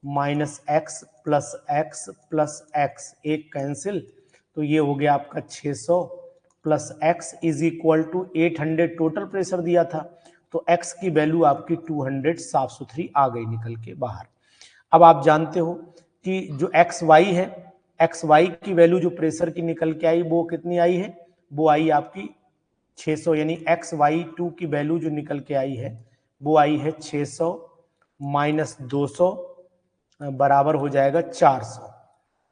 माइनस x प्लस x, एक कैंसिल, तो ये हो गया आपका 600 plus x is equal to 800 total pressure दिया था, तो x की वैल्यू आपकी 200 साफ सुथरी आ गई निकल के बाहर। अब आप जानते हो कि जो xy है, xy की वैल्यू जो प्रेशर की निकल के आई वो कितनी आई है? वो आई आपकी 600, यानी xy2 की वैल्यू जो निकल के आई है वो आई है 600 माइनस 200 बराबर हो जाएगा 400,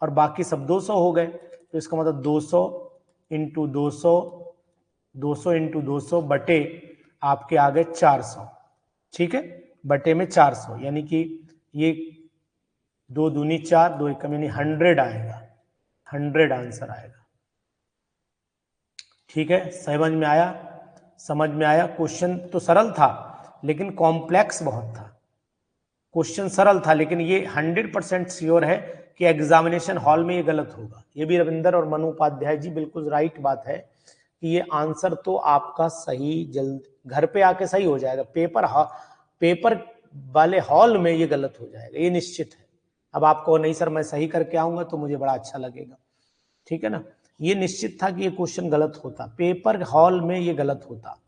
और बाकी सब 200 हो गए, तो इसका मतलब 200 इंटू 200, 200 इंटू 200 बटे आपके आ गए 400, ठीक है, बटे में 400, यानी कि ये 2 दूनी 4, 2 एकम यानी 100 आएगा, 100 आंसर आएगा। ठीक है, समझ में आया? समझ में आया? क्वेश्चन तो सरल था लेकिन कॉम्प्लेक्स बहुत था। क्वेश्चन सरल था लेकिन ये 100% श्योर है कि एग्जामिनेशन हॉल में ये गलत होगा। ये भी रविंदर और मनु उपाध्याय जी बिल्कुल राइट बात है कि ये आंसर तो आपका सही जल्द घर पे आके सही हो जाएगा, पेपर वाले हॉल में ये गलत हो जाएगा, ये निश्चित है। अब आपको नहीं सर मैं सही करके आऊंगा तो मुझे बड़ा अच्छा लगेगा, ठीक है ना। ये निश्चित था कि ये क्वेश्चन गलत होता, पेपर हॉल में ये गलत होता।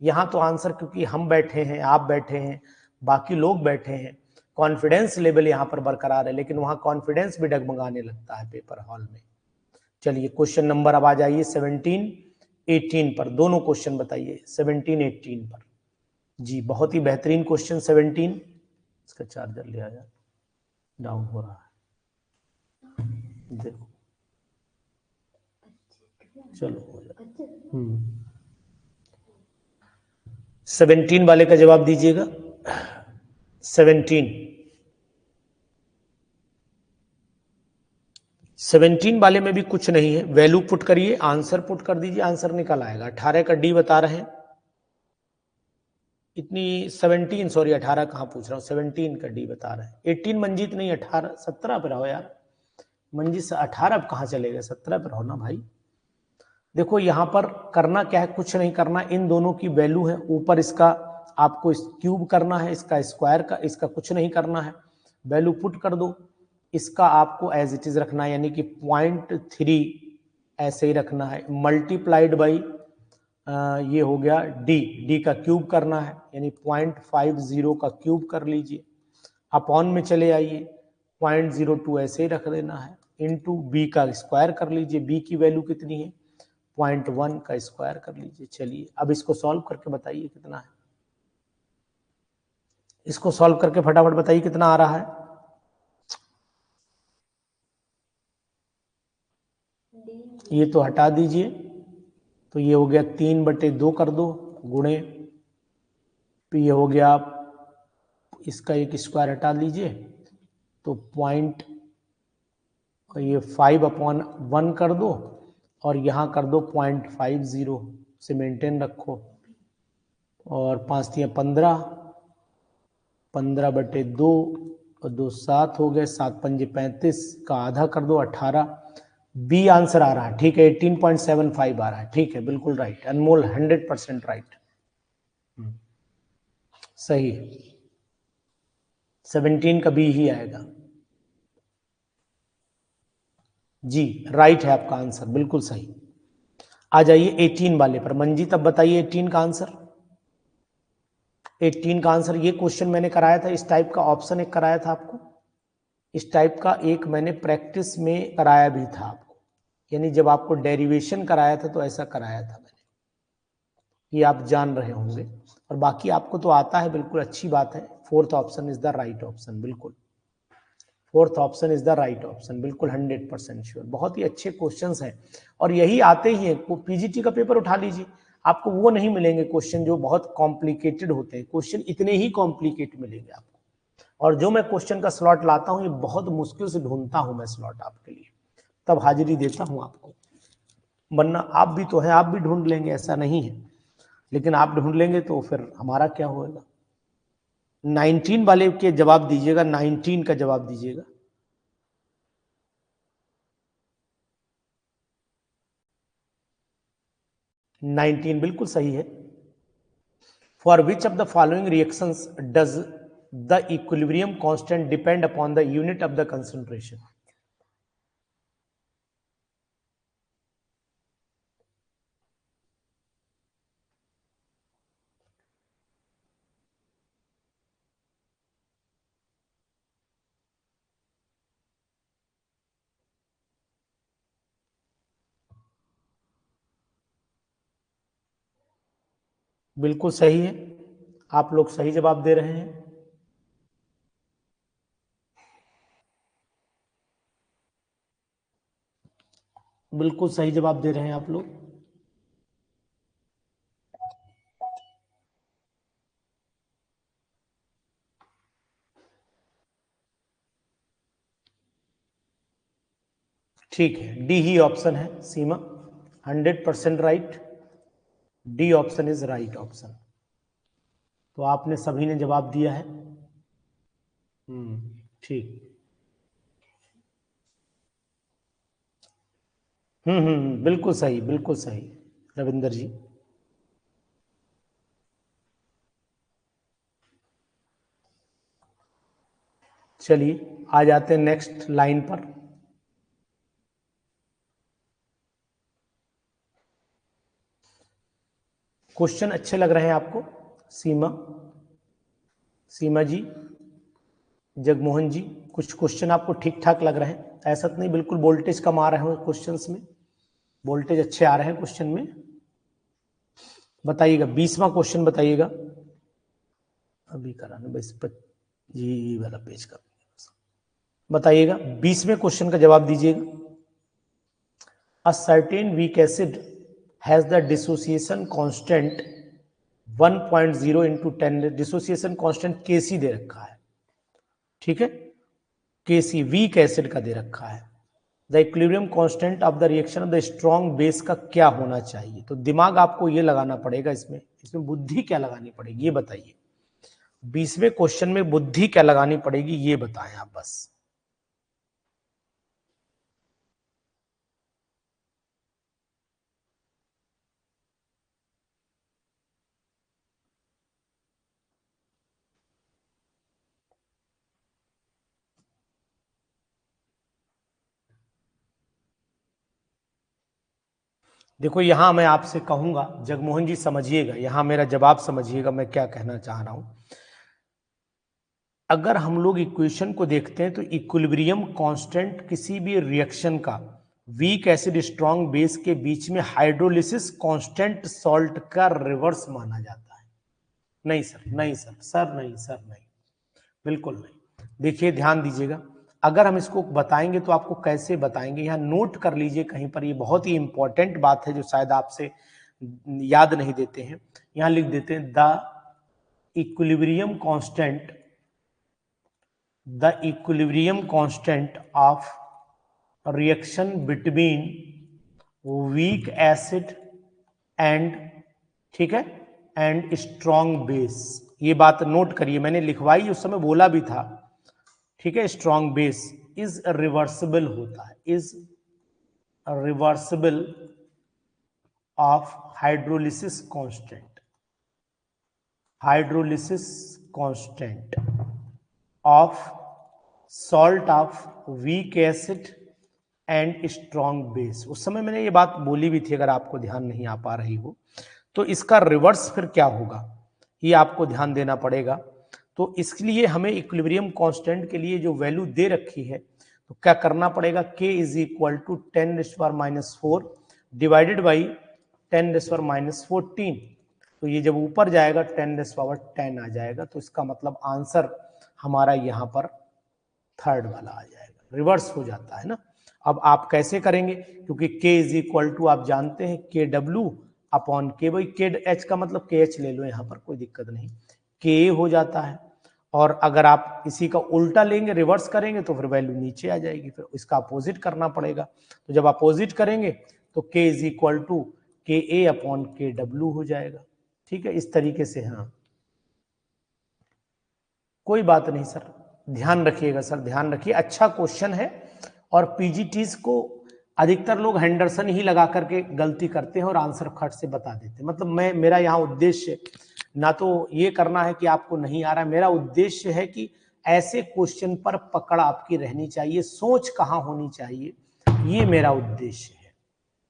यहाँ तो आंसर, क्योंकि हम बैठे हैं, आप बैठे हैं, बाकी लोग बैठे हैं, कॉन्फिडेंस लेवल यहाँ पर बरकरार है, लेकिन वहां कॉन्फिडेंस भी डगमगाने लगता है पेपर हॉल में। चलिए क्वेश्चन नंबर अब आ जाइए 17, 18 पर, दोनों क्वेश्चन बताइए 17, 18 पर। जी बहुत ही बेहतरीन क्वेश्चन 17। इसका चार्जर ले आया, डाउन हो रहा है, देखो चलो हो जाए। 17 वाले का जवाब दीजिएगा। 17 वाले में भी कुछ नहीं है, वैल्यू पुट करिए, आंसर पुट कर दीजिए, आंसर निकल आएगा। 18 का डी बता रहे हैं, इतनी 17 सॉरी 18 कहाँ पूछ रहा हूँ, 17 का डी बता रहे हैं। 18 मंजीत नहीं, 18 17 पे रहो यार, मंजी से 18 अब कहाँ चले गए, 17 पर हो ना भाई। देखो यहाँ पर करना क्या है, कुछ नहीं करना, इन दोनों की वैल्यू है, ऊपर इसका आपको क्यूब करना है, इसका स्क्वायर का, इसका कुछ नहीं करना है, वैल्यू पुट कर दो, इसका आपको एज इट इज रखना है, यानी कि 0.3 ऐसे ही रखना है, मल्टीप्लाइड बाई ये हो गया डी का क्यूब करना है, यानी 0.50 का क्यूब कर लीजिए, अपॉन में चले आइए, 0.02 ऐसे ही रख देना है, इनटू बी का स्क्वायर कर लीजिए, बी की वैल्यू कितनी है 0.1 का स्क्वायर कर लीजिए। चलिए अब इसको सॉल्व करके बताइए कितना है, इसको सॉल्व करके फटाफट बताइए कितना आ रहा है। ये तो हटा दीजिए, तो ये हो गया 3/2 कर दो गुणे, ये हो गया, इसका एक स्क्वायर हटा लीजिए तो पॉइंट, ये 5/1 कर दो, और यहाँ कर दो 0.50 से मेंटेन रखो, और 5 × 15, 15/2 और 2 7 हो गए, 7 × 5 = 35 का आधा कर दो 18, बी आंसर आ रहा है, ठीक है 18.75 आ रहा है, ठीक है बिल्कुल राइट अनमोल, 100% राइट, सही, 17 का बी ही आएगा जी, राइट है आपका आंसर, बिल्कुल सही। आ जाइए 18 वाले पर, मंजीत अब बताइए 18 का आंसर। 18 का आंसर, ये क्वेश्चन मैंने कराया था, इस टाइप का ऑप्शन एक कराया था आपको, इस टाइप का एक मैंने प्रैक्टिस में कराया भी था आपको, यानी जब आपको डेरिवेशन कराया था तो ऐसा कराया था मैंने, ये आप जान रहे होंगे, और बाकी आपको तो आता है, बिल्कुल अच्छी बात है। Fourth option is the right option, बिल्कुल fourth option is the right option, बिल्कुल 100% श्योर, बहुत ही अच्छे क्वेश्चंस हैं, और यही आते ही हैं। पीजीटी का पेपर उठा लीजिए, आपको वो नहीं मिलेंगे क्वेश्चन जो बहुत कॉम्प्लिकेटेड होते हैं, क्वेश्चन इतने ही कॉम्प्लिकेटेड मिलेंगे आपको, और जो मैं क्वेश्चन का स्लॉट लाता हूँ ये बहुत मुश्किल से ढूंढता हूँ मैं स्लॉट आपके लिए, तब हाजिरी देता हूँ आपको, वरना आप भी तो हैं, आप भी ढूंढ लेंगे, ऐसा नहीं है, लेकिन आप ढूंढ लेंगे तो फिर हमारा क्या होगा। 19 वाले के जवाब दीजिएगा, 19 का जवाब दीजिएगा। 19 बिल्कुल सही है। For which of the following reactions does the equilibrium constant depend upon the unit of the concentration. बिल्कुल सही है, आप लोग सही जवाब दे रहे हैं। बिल्कुल सही जवाब दे रहे हैं आप लोग। ठीक है, डी ही ऑप्शन है सीमा, 100% right, D option is right option. तो आपने सभी ने जवाब दिया है। ठीक। बिल्कुल सही, बिल्कुल सही रविंदर जी। चलिए आ जाते हैं नेक्स्ट लाइन पर। क्वेश्चन अच्छे लग रहे हैं आपको सीमा, सीमा जी, जगमोहन जी, कुछ क्वेश्चन आपको ठीक ठाक लग रहे हैं, ऐसा तो नहीं बिल्कुल वोल्टेज कम आ रहे हो क्वेश्चंस में, वोल्टेज अच्छे आ रहे हैं क्वेश्चन में। बताइएगा 20वां क्वेश्चन बताइएगा, अभी कराना बस जी वाला पेज का बताइएगा, 20वें क्वेश्चन का जवाब दीजिएगा। A certain weak acid has the dissociation constant 1.0 into 10, dissociation constant K C दे रखा है, ठीक है, केसी वीक एसिड का दे रखा है, the equilibrium constant of the reaction of the strong base का क्या होना चाहिए। तो दिमाग आपको ये लगाना पड़ेगा, इसमें बुद्धि क्या लगानी पड़ेगी ये बताइए, 20वें क्वेश्चन में बुद्धि क्या लगानी पड़ेगी ये बताएं आप बस। देखो यहां मैं आपसे कहूंगा जगमोहन जी, समझिएगा, यहां मेरा जवाब समझिएगा मैं क्या कहना चाह रहा हूं। अगर हम लोग इक्वेशन को देखते हैं तो इक्विलिब्रियम कांस्टेंट किसी भी रिएक्शन का वीक एसिड स्ट्रॉन्ग बेस के बीच में हाइड्रोलिसिस कांस्टेंट सॉल्ट का रिवर्स माना जाता है। नहीं सर, नहीं सर, सर नहीं, सर नहीं, बिल्कुल नहीं। देखिए ध्यान दीजिएगा, अगर हम इसको बताएंगे तो आपको कैसे बताएंगे, यहां नोट कर लीजिए कहीं पर, ये बहुत ही इंपॉर्टेंट बात है जो शायद आपसे याद नहीं देते हैं। यहां लिख देते हैं the equilibrium constant, the equilibrium constant of reaction between weak acid and, ठीक है, एंड स्ट्रॉन्ग बेस। ये बात नोट करिए, मैंने लिखवाई उस समय बोला भी था, ठीक है। स्ट्रॉन्ग बेस इज रिवर्सिबल होता है, is reversible of hydrolysis constant, hydrolysis constant of salt of weak acid and strong base. उस समय मैंने ये बात बोली भी थी, अगर आपको ध्यान नहीं आ पा रही हो तो इसका रिवर्स फिर क्या होगा ये आपको ध्यान देना पड़ेगा। तो इसके लिए हमें इक्विलिब्रियम कांस्टेंट के लिए जो वैल्यू दे रखी है तो क्या करना पड़ेगा, k is equal to 10⁻⁴ divided by 10⁻⁴। तो ये जब ऊपर जाएगा 10⁻10 आ जाएगा, तो इसका मतलब आंसर हमारा यहाँ पर थर्ड वाला आ जाएगा, रिवर्स हो जाता है ना। अब आप कैसे करेंगे, क्योंकि k इज इक्वल टू आप जानते हैं KW अपॉन K, भाई KH का मतलब KH ले लो यहाँ पर, कोई दिक्कत नहीं, K हो जाता है। और अगर आप इसी का उल्टा लेंगे, रिवर्स करेंगे, तो फिर वैल्यू नीचे आ जाएगी, फिर इसका अपोजिट करना पड़ेगा। तो जब अपोजिट करेंगे तो k is equal to KA upon KW हो जाएगा, ठीक है, इस तरीके से। हाँ कोई बात नहीं सर, ध्यान रखिएगा सर, ध्यान रखिए, अच्छा क्वेश्चन है। और पीजीटीज को अधिकतर लोग हेंडरसन ही लगा करके गलती करते हैं और आंसर खट से बता देते हैं। मतलब मेरा यहाँ उद्देश्य ना तो ये करना है कि आपको नहीं आ रहा है, मेरा उद्देश्य है कि ऐसे क्वेश्चन पर पकड़ आपकी रहनी चाहिए, सोच कहाँ होनी चाहिए, ये मेरा उद्देश्य है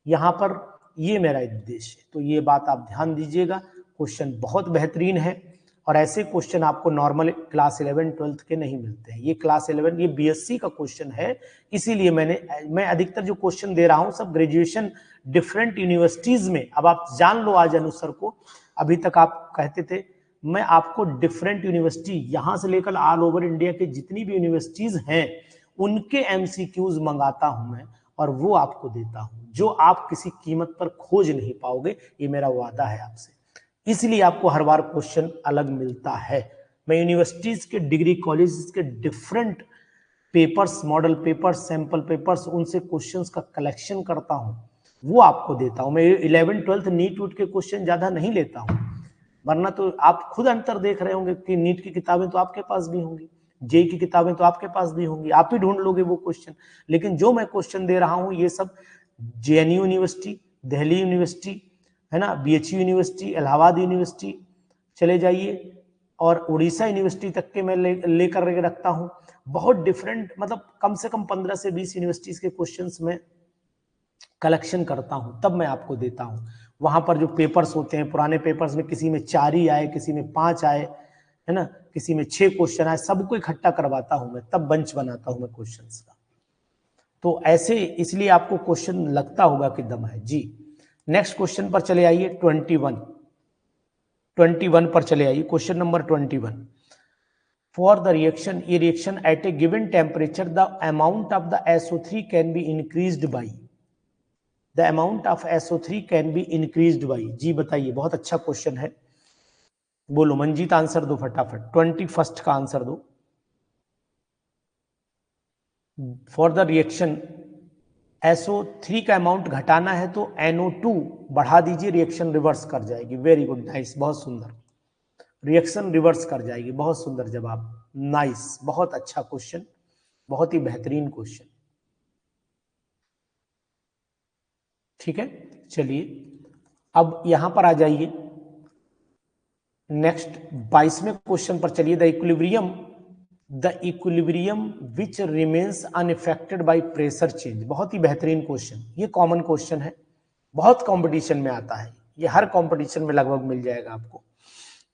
यहाँ पर, ये मेरा उद्देश्य है। तो ये बात आप ध्यान दीजिएगा, क्वेश्चन बहुत बेहतरीन है और ऐसे क्वेश्चन आपको नॉर्मल क्लास 11 12 के नहीं मिलते हैं। ये क्लास 11 ये बीएससी का क्वेश्चन है, इसीलिए मैं अधिकतर जो क्वेश्चन दे रहा हूं सब ग्रेजुएशन डिफरेंट यूनिवर्सिटीज में। अब आप जान लो आज अनुसर को, अभी तक आप कहते थे मैं आपको डिफरेंट यूनिवर्सिटी यहां से लेकर ऑल ओवर इंडिया के जितनी भी यूनिवर्सिटीज हैं उनके एमसीक्यूज मंगाता हूं मैं और वो आपको देता हूं, जो आप किसी कीमत पर खोज नहीं पाओगे, ये मेरा वादा है आपसे। इसलिए आपको हर बार क्वेश्चन अलग मिलता है। मैं यूनिवर्सिटीज के, डिग्री कॉलेज के different papers, model papers, sample papers, उनसे क्वेश्चंस का कलेक्शन करता हूं, वो आपको देता हूं। मैं 11 12 नीट वूट के क्वेश्चन ज्यादा नहीं लेता हूं, वरना तो आप खुद अंतर देख रहे होंगे कि नीट की किताबें तो आपके पास भी होंगी, जेई की किताबें तो आपके पास भी होंगी, आप ही ढूंढ लोगे वो क्वेश्चन। लेकिन जो मैं क्वेश्चन दे रहा हूं ये सब जेएनयू यूनिवर्सिटी, दिल्ली यूनिवर्सिटी है ना, बीएचयू यूनिवर्सिटी, इलाहाबाद यूनिवर्सिटी चले जाइए और उड़ीसा यूनिवर्सिटी तक के मैं लेकर रखता हूं। बहुत डिफरेंट, मतलब कम से कम 15 से 20 यूनिवर्सिटीज के क्वेश्चंस में कलेक्शन करता हूं, तब मैं आपको देता हूं। वहां पर जो पेपर्स होते हैं, पुराने पेपर्स में किसी में 4 ही आए, किसी में 5 आए, है ना, किसी में 6 क्वेश्चन आए, सबको इकट्ठा करवाता हूं मैं, तब बंच बनाता हूं मैं क्वेश्चंस का। तो ऐसे इसलिए आपको क्वेश्चन लगता होगा कि दम है जी। नेक्स्ट क्वेश्चन पर चले आइए, 21 पर चले आइए, question number 21। For the reaction, ये reaction at a given temperature the amount of the SO3 can be increased by, the amount of SO3 can be increased by. जी बताइए, बहुत अच्छा क्वेश्चन है, बोलो मंजीत आंसर दो फटाफट, 21 का आंसर दो। फॉर द रिएक्शन SO3 का अमाउंट घटाना है तो NO2 बढ़ा दीजिए, रिएक्शन रिवर्स कर जाएगी। वेरी गुड, नाइस, बहुत सुंदर, रिएक्शन रिवर्स कर जाएगी, बहुत सुंदर जवाब, नाइस, बहुत अच्छा क्वेश्चन, बहुत ही बेहतरीन क्वेश्चन। ठीक है, चलिए अब यहां पर आ जाइए, नेक्स्ट 22वें क्वेश्चन पर चलिए। The equilibrium which remains unaffected by pressure change, बहुत ही बेहतरीन क्वेश्चन, ये कॉमन क्वेश्चन है, बहुत कंपटीशन में आता है, ये हर कंपटीशन में लगभग मिल जाएगा आपको।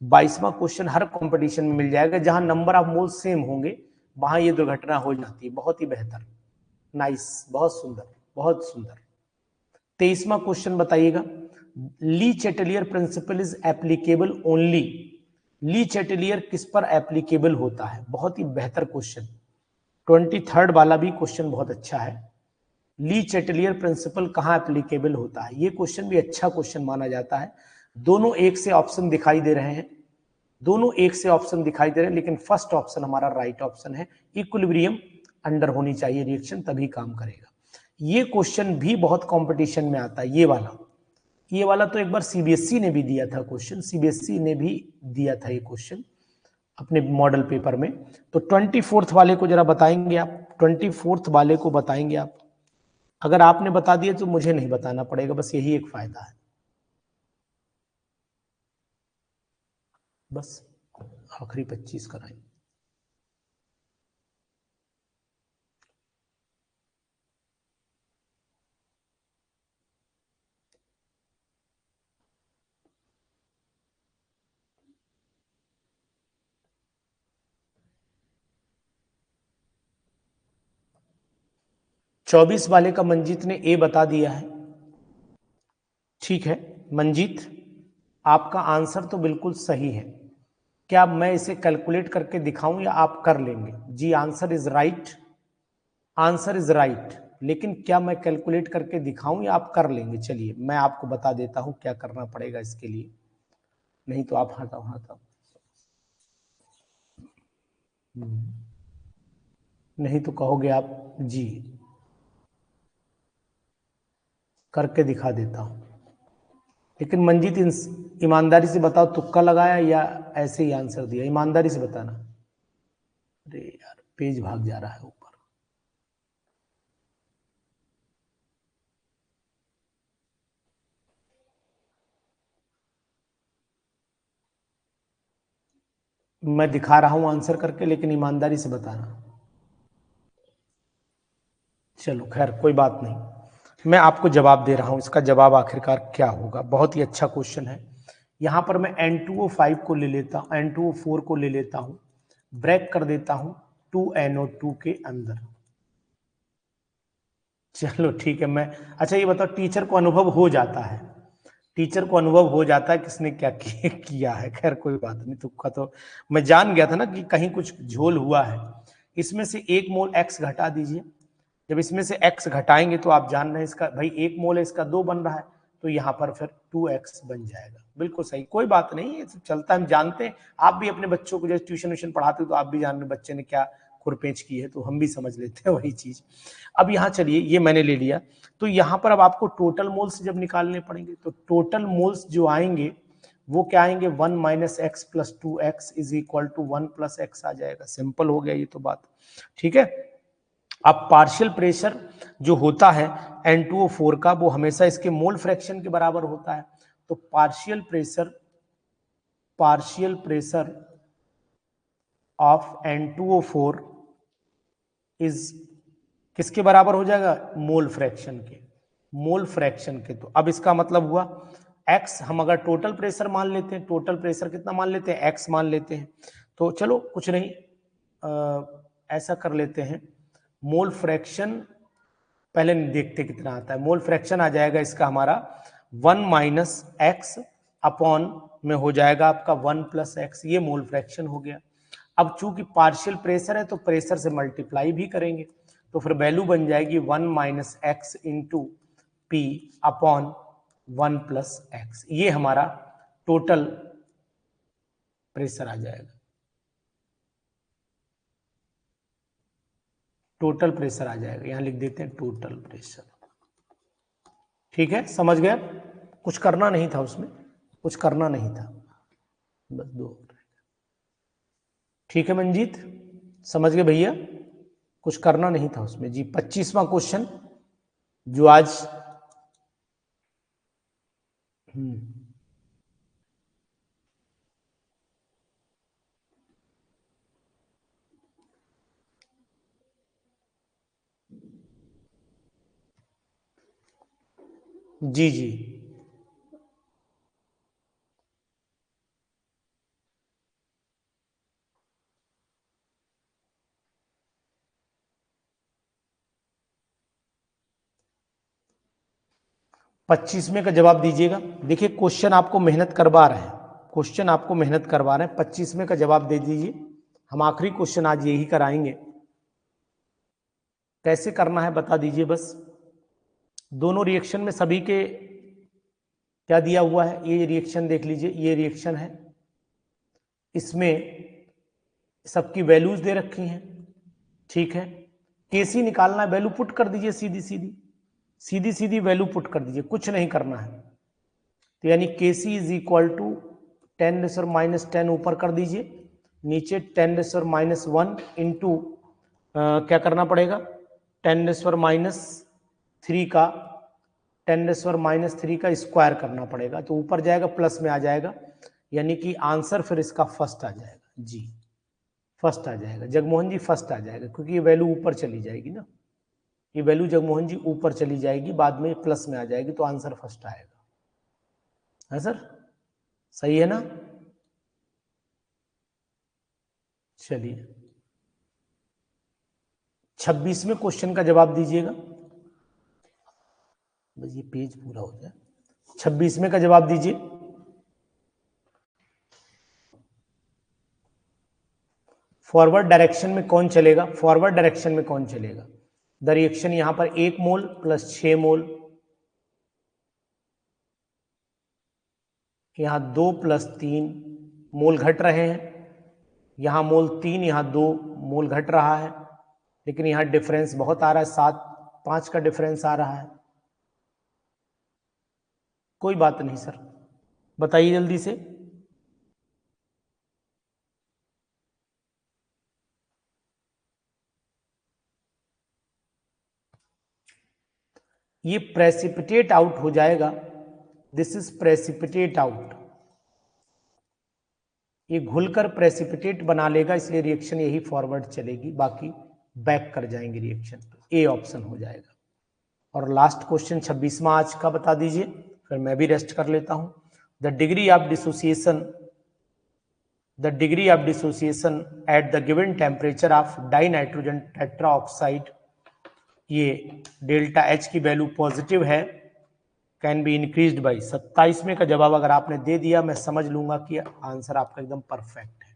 22वां क्वेश्चन हर कंपटीशन में मिल जाएगा, जहां नंबर ऑफ मोल सेम होंगे वहां ये दुर्घटना हो जाती है। बहुत ही बेहतर, नाइस, बहुत सुंदर, बहुत सुंदर। 23वां क्वेश्चन बताइएगा, ली चैटेलियर प्रिंसिपल इज एप्लीकेबल ओनली। ली चैटेलियर किस पर एप्लीकेबल होता है? बहुत ही बेहतर क्वेश्चन। 23rd वाला भी क्वेश्चन बहुत अच्छा है। ली चैटेलियर प्रिंसिपल कहां एप्लीकेबल होता है? ये क्वेश्चन भी अच्छा क्वेश्चन माना जाता है। दोनों एक से ऑप्शन दिखाई दे रहे हैं, दोनों एक से ऑप्शन दिखाई दे रहे हैं, लेकिन फर्स्ट ऑप्शन हमारा राइट ऑप्शन है। इक्विलिब्रियम अंडर होनी चाहिए रिएक्शन, तभी काम करेगा। ये क्वेश्चन भी बहुत कंपटीशन में आता है। ये वाला तो एक बार सीबीएसई ने भी दिया था क्वेश्चन, सीबीएसई ने भी दिया था ये क्वेश्चन अपने मॉडल पेपर में। तो 24th वाले को जरा बताएंगे आप, 24th वाले को बताएंगे आप। अगर आपने बता दिया तो मुझे नहीं बताना पड़ेगा, बस यही एक फायदा है। बस आखिरी 25 कराएं। चौबीस वाले का मंजीत ने ए बता दिया है। ठीक है मंजीत, आपका आंसर तो बिल्कुल सही है। क्या मैं इसे कैलकुलेट करके दिखाऊं या आप कर लेंगे? जी answer is right, answer is right. लेकिन क्या मैं कैलकुलेट करके दिखाऊं या आप कर लेंगे? चलिए मैं आपको बता देता हूं क्या करना पड़ेगा इसके लिए। नहीं तो आप हटाओ हटाओ। नहीं तो कहोगे आप जी, करके दिखा देता हूं। लेकिन मंजीत ईमानदारी से बताओ, तुक्का लगाया या ऐसे ही आंसर दिया? ईमानदारी से बताना। अरे यार पेज भाग जा रहा है ऊपर। मैं दिखा रहा हूं आंसर करके, लेकिन ईमानदारी से बताना। चलो खैर कोई बात नहीं, मैं आपको जवाब दे रहा हूं। इसका जवाब आखिरकार क्या होगा? बहुत ही अच्छा क्वेश्चन है। यहां पर मैं N2O5 को ले लेता हूं, N2O4 को ले लेता हूं, ब्रेक कर देता हूं 2NO2 के अंदर। चलो ठीक है। मैं अच्छा ये बताओ, टीचर को अनुभव हो जाता है, टीचर को अनुभव हो जाता है किसने क्या किया है। खैर कोई बात नहीं, तुक्का तो मैं जान गया था ना कि कहीं कुछ झोल हुआ है। इसमें से 1 मोल x घटा दीजिए। जब इसमें से x घटाएंगे तो आप जान रहे हैं इसका, भाई 1 मोल है इसका 2 बन रहा है, तो यहाँ पर फिर 2x बन जाएगा। बिल्कुल सही, कोई बात नहीं, ये सब चलता है, हम जानते हैं। आप भी अपने बच्चों को जैसे ट्यूशन व्यूशन पढ़ाते हो तो आप भी जान रहे बच्चे ने क्या खुरपेच की है, तो हम भी समझ लेते हैं वही चीज। अब यहाँ चलिए, ये मैंने ले लिया। तो यहाँ पर अब आपको टोटल मोल्स जब निकालने पड़ेंगे, तो टोटल मोल्स जो आएंगे वो क्या आएंगे? 1 minus x plus 2x is equal to 1 plus x आ जाएगा। सिंपल हो गया ये तो बात, ठीक है। अब पार्शियल प्रेशर जो होता है N2O4 का, वो हमेशा इसके मोल फ्रैक्शन के बराबर होता है। तो partial pressure of N2O4 is किसके बराबर हो जाएगा? मोल फ्रैक्शन के, मोल फ्रैक्शन के। तो अब इसका मतलब हुआ x, हम अगर टोटल प्रेशर मान लेते हैं, टोटल प्रेशर कितना मान लेते हैं? x मान लेते हैं। तो चलो कुछ नहीं, ऐसा कर लेते हैं, मोल फ्रैक्शन पहले देखते कितना आता है। मोल फ्रैक्शन आ जाएगा इसका हमारा 1 माइनस एक्स अपॉन में हो जाएगा आपका 1 प्लस एक्स, ये मोल फ्रैक्शन हो गया। अब चूंकि पार्शियल प्रेशर है तो प्रेशर से मल्टीप्लाई भी करेंगे, तो फिर वैल्यू बन जाएगी 1 minus x into P upon 1 plus x. ये हमारा टोटल प्रेशर आ जाएगा, टोटल प्रेशर आ जाएगा। यहां लिख देते हैं टोटल प्रेशर। ठीक है, समझ गया? कुछ करना नहीं था उसमें, कुछ करना नहीं था, बस दो। ठीक है मंजीत, समझ गए भैया? कुछ करना नहीं था उसमें जी। 25वां क्वेश्चन जो आज जी जी। पच्चीसवें का जवाब दीजिएगा। देखिए क्वेश्चन आपको मेहनत करवा रहे हैं, क्वेश्चन आपको मेहनत करवा रहे हैं। 25वें का जवाब दे दीजिए। हम आखिरी क्वेश्चन आज यही कराएंगे। कैसे करना है बता दीजिए बस। दोनों रिएक्शन में सभी के क्या दिया हुआ है, ये रिएक्शन देख लीजिए, ये रिएक्शन है, इसमें सबकी वैल्यूज दे रखी हैं। ठीक है, केसी निकालना है, वैल्यू पुट कर दीजिए, सीधी सीधी सीधी सीधी वैल्यू पुट कर दीजिए, कुछ नहीं करना है। तो यानी केसी इज इक्वल टू 10⁻⁻10 ऊपर कर दीजिए, नीचे 10⁻⁻1 इंटू क्या करना पड़ेगा, 10⁻³ का 10⁻³ का स्क्वायर करना पड़ेगा, तो ऊपर जाएगा प्लस में आ जाएगा, यानी कि आंसर फिर इसका फर्स्ट आ जाएगा। जी फर्स्ट आ जाएगा, जगमोहन जी फर्स्ट आ जाएगा, क्योंकि ये वैल्यू ऊपर चली जाएगी ना, ये वैल्यू जगमोहन जी ऊपर चली जाएगी, बाद में प्लस में आ जाएगी, तो आंसर फर्स्ट आएगा। है सर, सही है ना? चलिए 26वें क्वेश्चन का जवाब दीजिएगा। बस ये पेज पूरा हो जाए। 26वें का जवाब दीजिए। फॉरवर्ड डायरेक्शन में कौन चलेगा, फॉरवर्ड डायरेक्शन में कौन चलेगा? द रिएक्शन यहां पर 1 मोल प्लस 6 मोल, यहां 2 प्लस 3 मोल घट रहे हैं, यहां मोल 3, यहां 2 मोल घट रहा है, लेकिन यहां डिफरेंस बहुत आ रहा है, 7-5 का डिफरेंस आ रहा है। कोई बात नहीं सर, बताइए जल्दी से। ये प्रेसिपिटेट आउट हो जाएगा, दिस इज प्रेसिपिटेट आउट, ये घुलकर प्रेसिपिटेट बना लेगा, इसलिए रिएक्शन यही फॉरवर्ड चलेगी, बाकी बैक कर जाएंगे रिएक्शन। तो ए ऑप्शन हो जाएगा। और लास्ट क्वेश्चन 26वां आज का बता दीजिए, फिर मैं भी रेस्ट कर लेता हूं। The degree of dissociation, the degree of dissociation at the given temperature of die nitrogen tetroxide, ये डेल्टा एच की वैल्यू पॉजिटिव है, कैन बी इंक्रीज्ड बाई। 27वें का जवाब अगर आपने दे दिया, मैं समझ लूंगा कि आंसर आपका एकदम परफेक्ट है।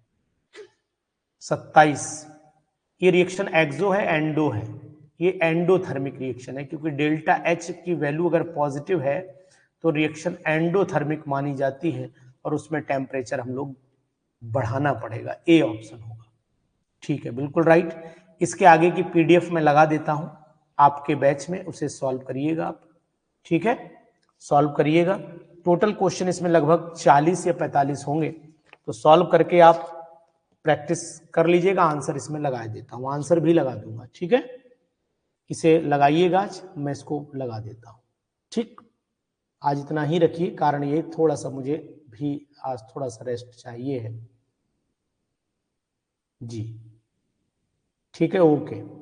27, ये रिएक्शन एक्सो है, एंडो है, ये एंडोथर्मिक रिएक्शन है, क्योंकि डेल्टा एच की वैल्यू अगर पॉजिटिव है तो रिएक्शन एंडोथर्मिक मानी जाती है, और उसमें टेम्परेचर हम लोग बढ़ाना पड़ेगा। ए ऑप्शन होगा। ठीक है, बिल्कुल राइट। इसके आगे की पीडीएफ में लगा देता हूं आपके बैच में, उसे सॉल्व करिएगा आप। ठीक है, सॉल्व करिएगा। टोटल क्वेश्चन इसमें लगभग 40 या 45 होंगे, तो सॉल्व करके आप प्रैक्टिस कर लीजिएगा। आंसर इसमें लगा देता हूं, आंसर भी लगा दूंगा। ठीक है, इसे लगाइएगा, आज मैं इसको लगा देता हूं। ठीक, आज इतना ही रखिए, कारण ये थोड़ा सा मुझे भी आज थोड़ा सा रेस्ट चाहिए है। जी ठीक है, ओके।